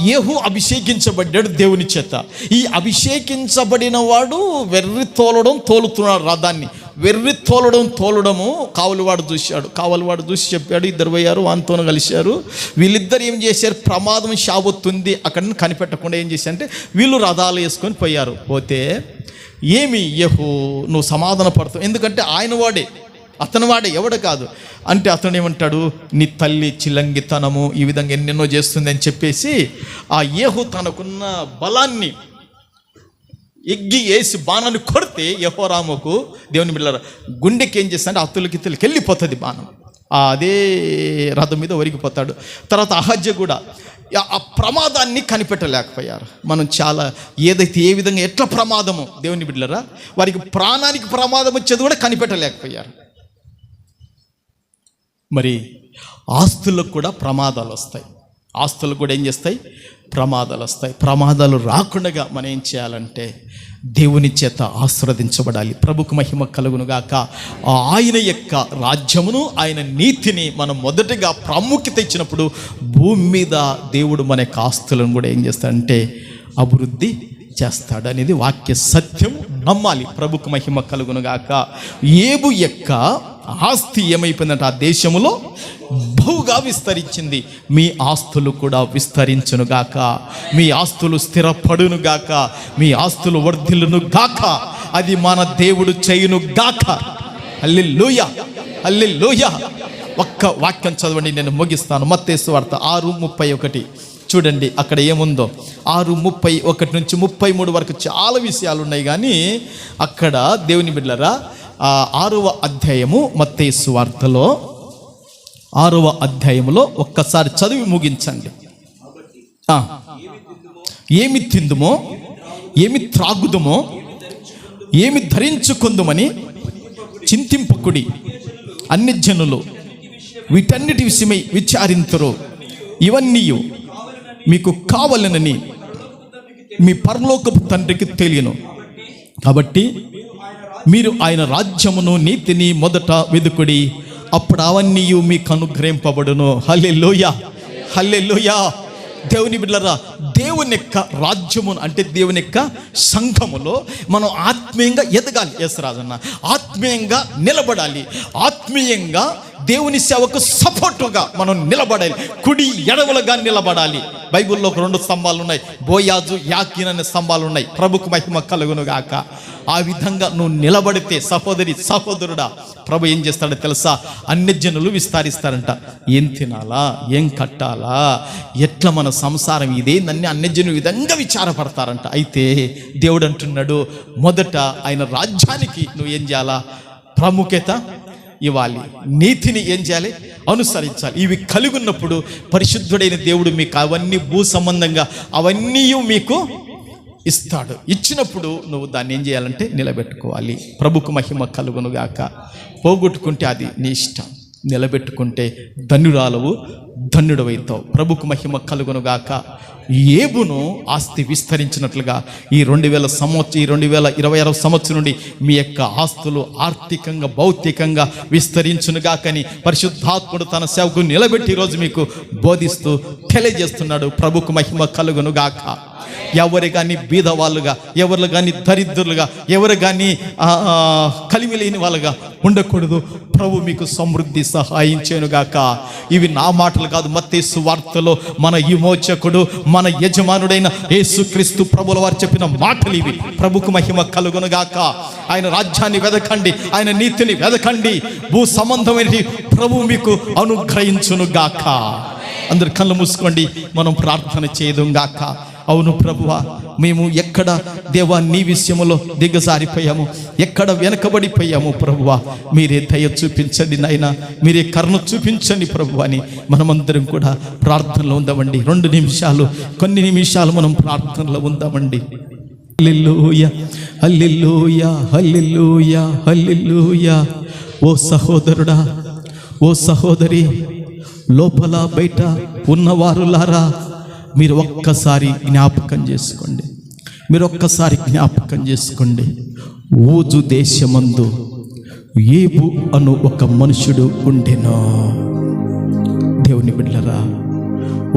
యేహూ అభిషేకించబడ్డాడు దేవుని చేత. ఈ అభిషేకించబడిన వాడు వెర్రి తోలుతున్నాడు రథాన్ని. వెర్రి తోలడము కావలివాడు చూసి చెప్పాడు. ఇద్దరు పోయారు, వానితోనూ కలిశారు. వీళ్ళిద్దరు ఏం చేశారు, ప్రమాదం శాబొత్తుంది అక్కడ కనిపెట్టకుండా ఏం చేశారంటే వీళ్ళు రథాలు వేసుకొని పోయారు. పోతే ఏమి యేహూ నువ్వు సమాధాన పడతావు, ఎందుకంటే ఆయన వాడే, అతని వాడే, ఎవడు కాదు అంటే అతను ఏమంటాడు, నీ తల్లి చిలంగితనము ఈ విధంగా ఎన్నెన్నో చేస్తుంది అని చెప్పేసి ఆ యేహూ తనకున్న బలాన్ని ఎగ్గి వేసి బాణాన్ని కొడితే యెహోరాముకు దేవుని బిడ్డలారా గుండెకి ఏం చేస్తాడంటే అత్తులకి వెళ్ళిపోతుంది బాణం. అదే రథం మీద ఒరిగిపోతాడు. తర్వాత అహజ్య కూడా ఆ ప్రమాదాన్ని కనిపెట్టలేకపోయారు. మనం చాలా ఏదైతే ఏ విధంగా ఎట్లా ప్రమాదమో దేవుని బిడ్డలారా వారికి ప్రాణానికి ప్రమాదం వచ్చేది కూడా కనిపెట్టలేకపోయారు. మరి ఆస్తులకు కూడా ప్రమాదాలు వస్తాయి. ఆస్తులకు కూడా ఏం చేస్తాయి, ప్రమాదాలు వస్తాయి. ప్రమాదాలు రాకుండా మనం ఏం చేయాలంటే దేవుని చేత ఆశీర్వదించబడాలి. ప్రభుకు మహిమ కలుగునుగాక. ఆయన యొక్క రాజ్యమును ఆయన నీతిని మనం మొదటగా ప్రాముఖ్యత ఇచ్చినప్పుడు భూమి మీద దేవుడు మన యొక్క ఆస్తులను కూడా ఏం చేస్తాడంటే అభివృద్ధి చేస్తాడు అనేది వాక్య సత్యం, నమ్మాలి. ప్రభుకు మహిమ కలుగునుగాక. ఏబు యొక్క ఆస్తి ఏమైపోయిందంటే ఆ దేశములో బహుగా విస్తరించింది. మీ ఆస్తులు కూడా విస్తరించునుగాక, మీ ఆస్తులు స్థిరపడునుగాక, మీ ఆస్తులు వర్ధిల్లును గాక, అది మన దేవుడు చేయును గాక. హల్లెలూయా, హల్లెలూయా. ఒక్క వాక్యం చదవండి, నేను ముగిస్తాను. మత్తయి సువార్త 6:31 చూడండి, అక్కడ ఏముందో. 6:31 నుంచి 33 వరకు చాలా విషయాలు ఉన్నాయి. కానీ అక్కడ దేవుని బిడ్డలారా 6వ అధ్యాయము మత్తయి సువార్తలో 6వ అధ్యాయములో ఒక్కసారి చదివి ముగించండి. ఏమి తిందుమో, ఏమి త్రాగుదుమో, ఏమి ధరించుకుందుమని చింతింపకుడి. అన్ని జనులు వీటన్నిటి విషయమై విచారింతురు. ఇవన్నీ మీకు కావాలనని మీ పరలోకపు తండ్రికి తెలియను. కాబట్టి మీరు ఆయన రాజ్యమును నీతిని మొదట వెదుకుడి, అప్పుడు అవన్నీ మీకు అనుగ్రహింపబడును. హల్లెలూయా, హల్లెలూయా. దేవుని బిడ్డలారా దేవుని యొక్క రాజ్యమును అంటే దేవుని యొక్క సంఘములో మనం ఆత్మీయంగా ఎదగాలి. యేసురాజన్న ఆత్మీయంగా నిలబడాలి. ఆత్మీయంగా దేవుని సేవకు సపోర్టుగా మనం నిలబడాలి. కుడి ఎడవలుగా నిలబడాలి. బైబిల్లో 2 స్తంభాలు ఉన్నాయి, బోయాజు యాకీన్ అనే స్తంభాలు ఉన్నాయి. ప్రభుకు మహిమ కలుగును గాక. ఆ విధంగా నువ్వు నిలబడితే సహోదరి సహోదరుడా ప్రభు ఏం చేస్తాడో తెలుసా, అన్ని జనులు విస్తరిస్తారంట. ఏం తినాలా, ఏం కట్టాలా, ఎట్లా మన సంసారం ఇదేందన్నీ అన్ని జనులు విధంగా విచారపడతారంట. అయితే దేవుడు అంటున్నాడు, మొదట ఆయన రాజ్యానికి నువ్వు ఏం చేయాలా, ప్రాముఖ్యత ఇవ్వాలి. నీతిని ఏం చేయాలి, అనుసరించాలి. ఇవి కలిగి ఉన్నప్పుడు పరిశుద్ధుడైన దేవుడు మీకు అవన్నీ భూ సంబంధంగా అవన్నీ మీకు ఇస్తాడు. ఇచ్చినప్పుడు నువ్వు దాన్ని ఏం చేయాలంటే నిలబెట్టుకోవాలి. ప్రభుకు మహిమ కలుగునుగాక. పోగొట్టుకుంటే అది నీ ఇష్టం, నిలబెట్టుకుంటే ధన్యురాలవు, ధన్యుడవైతావు. ప్రభుకు మహిమ కలుగునుగాక. ఏబును ఆస్తి విస్తరించినట్లుగా ఈ 2026 సంవత్సరం నుండి మీ యొక్క ఆస్తులు ఆర్థికంగా భౌతికంగా విస్తరించునుగాకని పరిశుద్ధాత్ముడు తన సేవకు నిలబెట్టి ఈరోజు మీకు బోధిస్తూ తెలియజేస్తున్నాడు. ప్రభుకు మహిమ కలుగునుగాక. ఎవరు కానీ బీదవాళ్ళుగా, ఎవరు కానీ దరిద్రులుగా, ఎవరు కానీ కలిమి లేని వాళ్ళుగా ఉండకూడదు. ప్రభు మీకు సమృద్ధి సహాయం చేయనుగాక. ఇవి నా మాటలు కాదు, మత్తయి సువార్తలో మన విమోచకుడు మన యజమానుడైన యేసుక్రీస్తు ప్రభుల వారు చెప్పిన మాటలు ఇవి. ప్రభుకు మహిమ కలుగునుగాక. ఆయన రాజ్యాన్ని వెదకండి, ఆయన నీతిని వెదకండి, భూ సంబంధమైన ప్రభు మీకు అనుగ్రహించునుగాక. అందరు కళ్ళు మూసుకోండి, మనం ప్రార్థన చేయదుగాక. అవును ప్రభువా, మేము ఎక్కడ దేవా నీ విషయంలో దిగజారిపోయాము, ఎక్కడ వెనకబడిపోయాము ప్రభువా, మీరే దయ చూపించండి నాయనా, మీరే కరుణ చూపించండి ప్రభువా అని మనమందరం కూడా ప్రార్థనలో ఉందామండి. 2 నిమిషాలు, కొన్ని నిమిషాలు మనం ప్రార్థనలో ఉందామండి. హల్లెలూయా, హల్లెలూయా, హల్లెలూయా, హల్లెలూయా. ఓ సహోదరుడా, ఓ సహోదరి, లోపల బయట ఉన్నవారులారా, మీరు ఒక్కసారి జ్ఞాపకం చేసుకోండి. మీరు ఒక్కసారి జ్ఞాపకం చేసుకోండి. ఊజు దేశమందు ఏబు అను ఒక మనుషుడు ఉండెను. దేవుని బిడ్డలారా,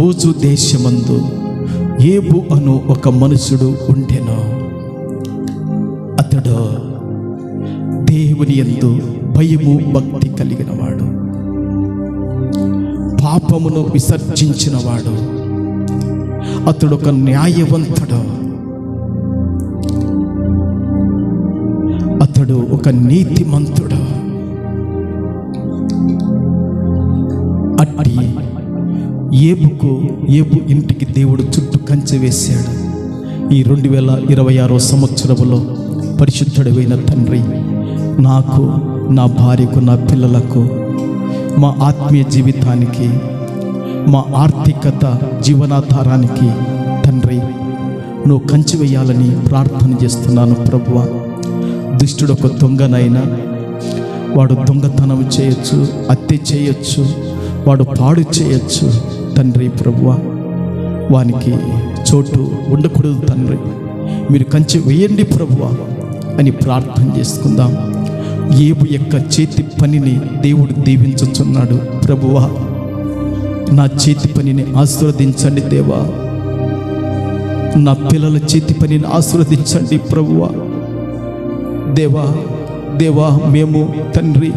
ఊజు దేశమందు ఏబు అను ఒక మనుషుడు ఉండెను. అతడు దేవుని యందు భయము భక్తి కలిగినవాడు, పాపమును విసర్జించినవాడు. అతడు ఒక న్యాయవంతుడు, అతడు ఒక నీతిమంతుడు. అట్టి ఏబు ఇంటికి దేవుడు చుట్టూ కంచె వేశాడు. ఈ 2026 సంవత్సరములో పరిశుద్ధుడైన తండ్రి, నాకు, నా భార్యకు, నా పిల్లలకు, మా ఆత్మీయ జీవితానికి, మా ఆర్థికత జీవనాధారానికి తండ్రి నువ్వు కంచె వేయాలని ప్రార్థన చేస్తున్నాను ప్రభువా. దుష్టుడు ఒక దొంగనైనా, వాడు దొంగతనం చేయొచ్చు, హత్య చేయొచ్చు, వాడు పాడు చేయొచ్చు తండ్రి. ప్రభువా, వానికి చోటు ఉండకూడదు తండ్రి, మీరు కంచె వేయండి ప్రభువా అని ప్రార్థన చేసుకుందాం. ఏబు యొక్క చేతి పనిని దేవుడు దీవించుచున్నాడు. ప్రభువా, నా చేతి పనిని ఆశీర్వదించండి దేవా, నా పిల్లల చేతి పనిని ఆశీర్వదించండి ప్రభువా. దేవా మేము తండ్రి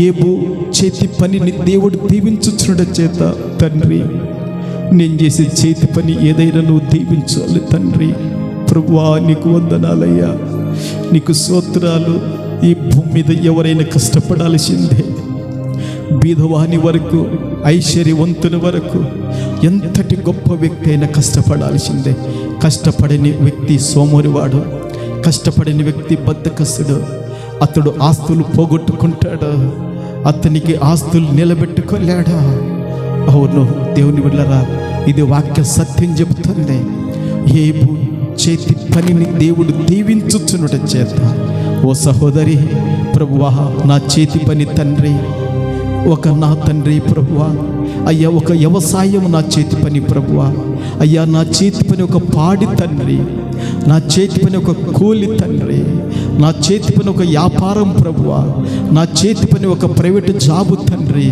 ఏబు చేతి పనిని దేవుడు దీవించుచుండడం చేత తండ్రి, నేను చేసే చేతి పని ఏదైనా నువ్వు దీవించాలి తండ్రి. ప్రభువా, నీకు వందనాలయ్యా, నీకు స్తోత్రాలు. ఈ భూమి మీద ఎవరైనా కష్టపడాల్సిందే, బీదవాని వరకు ఐశ్వర్యవంతుని వరకు, ఎంతటి గొప్ప వ్యక్తి అయినా కష్టపడాల్సిందే. కష్టపడని వ్యక్తి సోమరివాడు, కష్టపడని వ్యక్తి బద్ధకస్తుడు. అతడు ఆస్తులు పోగొట్టుకుంటాడు, అతనికి ఆస్తులు నిలబెట్టుకోలేడా? అవును దేవుని బిడ్డలారా, ఇది వాక్య సత్యం చెబుతుంది. ఏబు చేతి పనిని దేవుడు దీవించుచునుట చేత, ఓ సహోదరి, ప్రభువా నా చేతి పని తండ్రి, నా తండ్రి ప్రభువా, అయ్యా ఒక వ్యవసాయం నా చేతి పని ప్రభువా, అయ్యా నా చేతి పని ఒక పాడి తండ్రి, నా చేతి పని ఒక కూలి తండ్రి, నా చేతి పని ఒక వ్యాపారం ప్రభువా, నా చేతి పని ఒక ప్రైవేటు జాబు తండ్రి,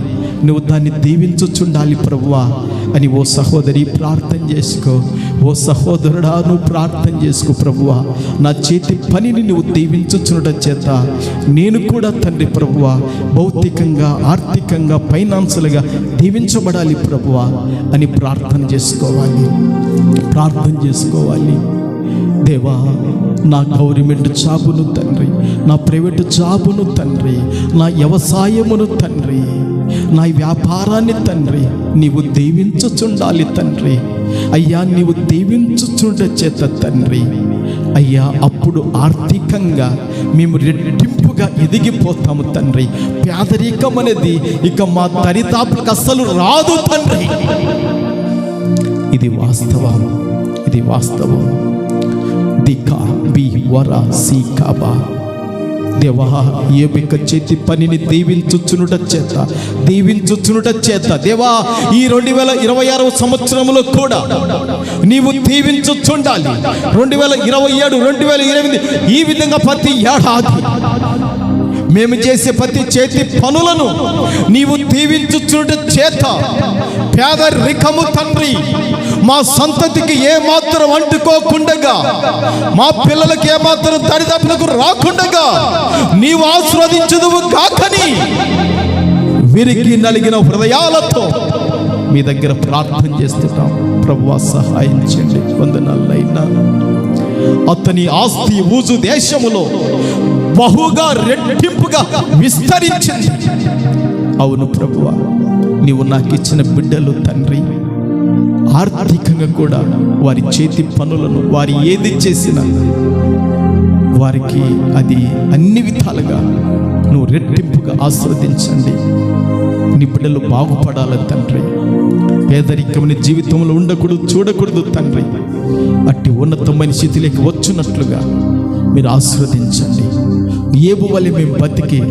నువ్వు దాన్ని దీవించుచుండాలి ప్రభువా అని ఓ సహోదరి ప్రార్థన చేసుకో. ఓ సహోదరుడా, నువ్వు ప్రార్థన చేసుకో. ప్రభువా, నా చేతి పనిని నువ్వు దీవించుచుండడం చేత నేను కూడా తండ్రి ప్రభువా భౌతికంగా, ఆర్థికంగా, ఫైనాన్షియల్గా దీవించబడాలి ప్రభువా అని ప్రార్థన చేసుకోవాలి. దేవా, నా గవర్నమెంట్ జాబును తండ్రి, నా ప్రైవేటు జాబును తండ్రి, నా వ్యవసాయమును తండ్రి, నా వ్యాపారాన్ని తండ్రి నీవు దీవించుచుండాలి తండ్రి. అయ్యా, నీవు దీవించుచుండ చేత తండ్రి, అయ్యా అప్పుడు ఆర్థికంగా మేము రెట్టింపుగా ఎదిగిపోతాము తండ్రి. పేదరికం అనేది ఇక మా దరిదాపులకు అస్సలు రాదు తండ్రి. ఇది వాస్తవం. దికా బి వరా సి కాబా. దేవా, ఏబు చేతి పనిని దీవించుచునుట చేత దేవా, ఈ 2026 సంవత్సరంలో కూడా నీవు దీవించుచుండాలి. 2027, 2028 ఈ విధంగా ప్రతి ఏడాది మేము చేసే ప్రతి చేతి పనులను నీవు దీవించుచునుట చేత పేదరికము తండ్రి మా సంతతికి ఏమాత్రం అంటుకోకుండగా, మా పిల్లలకి ఏమాత్రం దరిదాపులకు రాకుండగా నీవు ఆశీర్వదించుదువు కాకని విరిగి నలిగిన హృదయాలతో మీ దగ్గర ప్రార్థన చేస్తున్నాం. ప్రభువా, సహాయం చేయండి. వందనాలైనా అతని ఆస్తి ఊజు దేశములో బహుగా రెట్టింపుగా విస్తరించింది. అవును ప్రభువా, నీవు నాకు ఇచ్చిన బిడ్డలు తండ్రి ఆర్థికంగా కూడా వారి చేతి పనులను, వారి ఏది చేసినా వారికి అది అన్ని విధాలుగా నువ్వు రెట్టింపుగా ఆశీర్వదించండి. నీ బిడ్డలు బాగుపడాలి తండ్రి. పేదరికమైన జీవితంలో చూడకూడదు తండ్రి. అట్టి ఉన్నతమైన స్థితిలోకి వచ్చినట్లుగా మీరు ఆశీర్వదించండి. ఏబు వలె మేము బతికి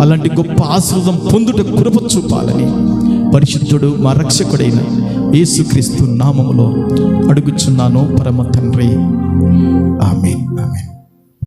అలాంటి గొప్ప ఆశీర్వాదం పొందుట కృప చూపాలని పరిశుద్ధుడు మా రక్షకుడైన యేసుక్రీస్తు నామములో అడుగుచున్నాను పరమ తండ్రి. ఆమేన్.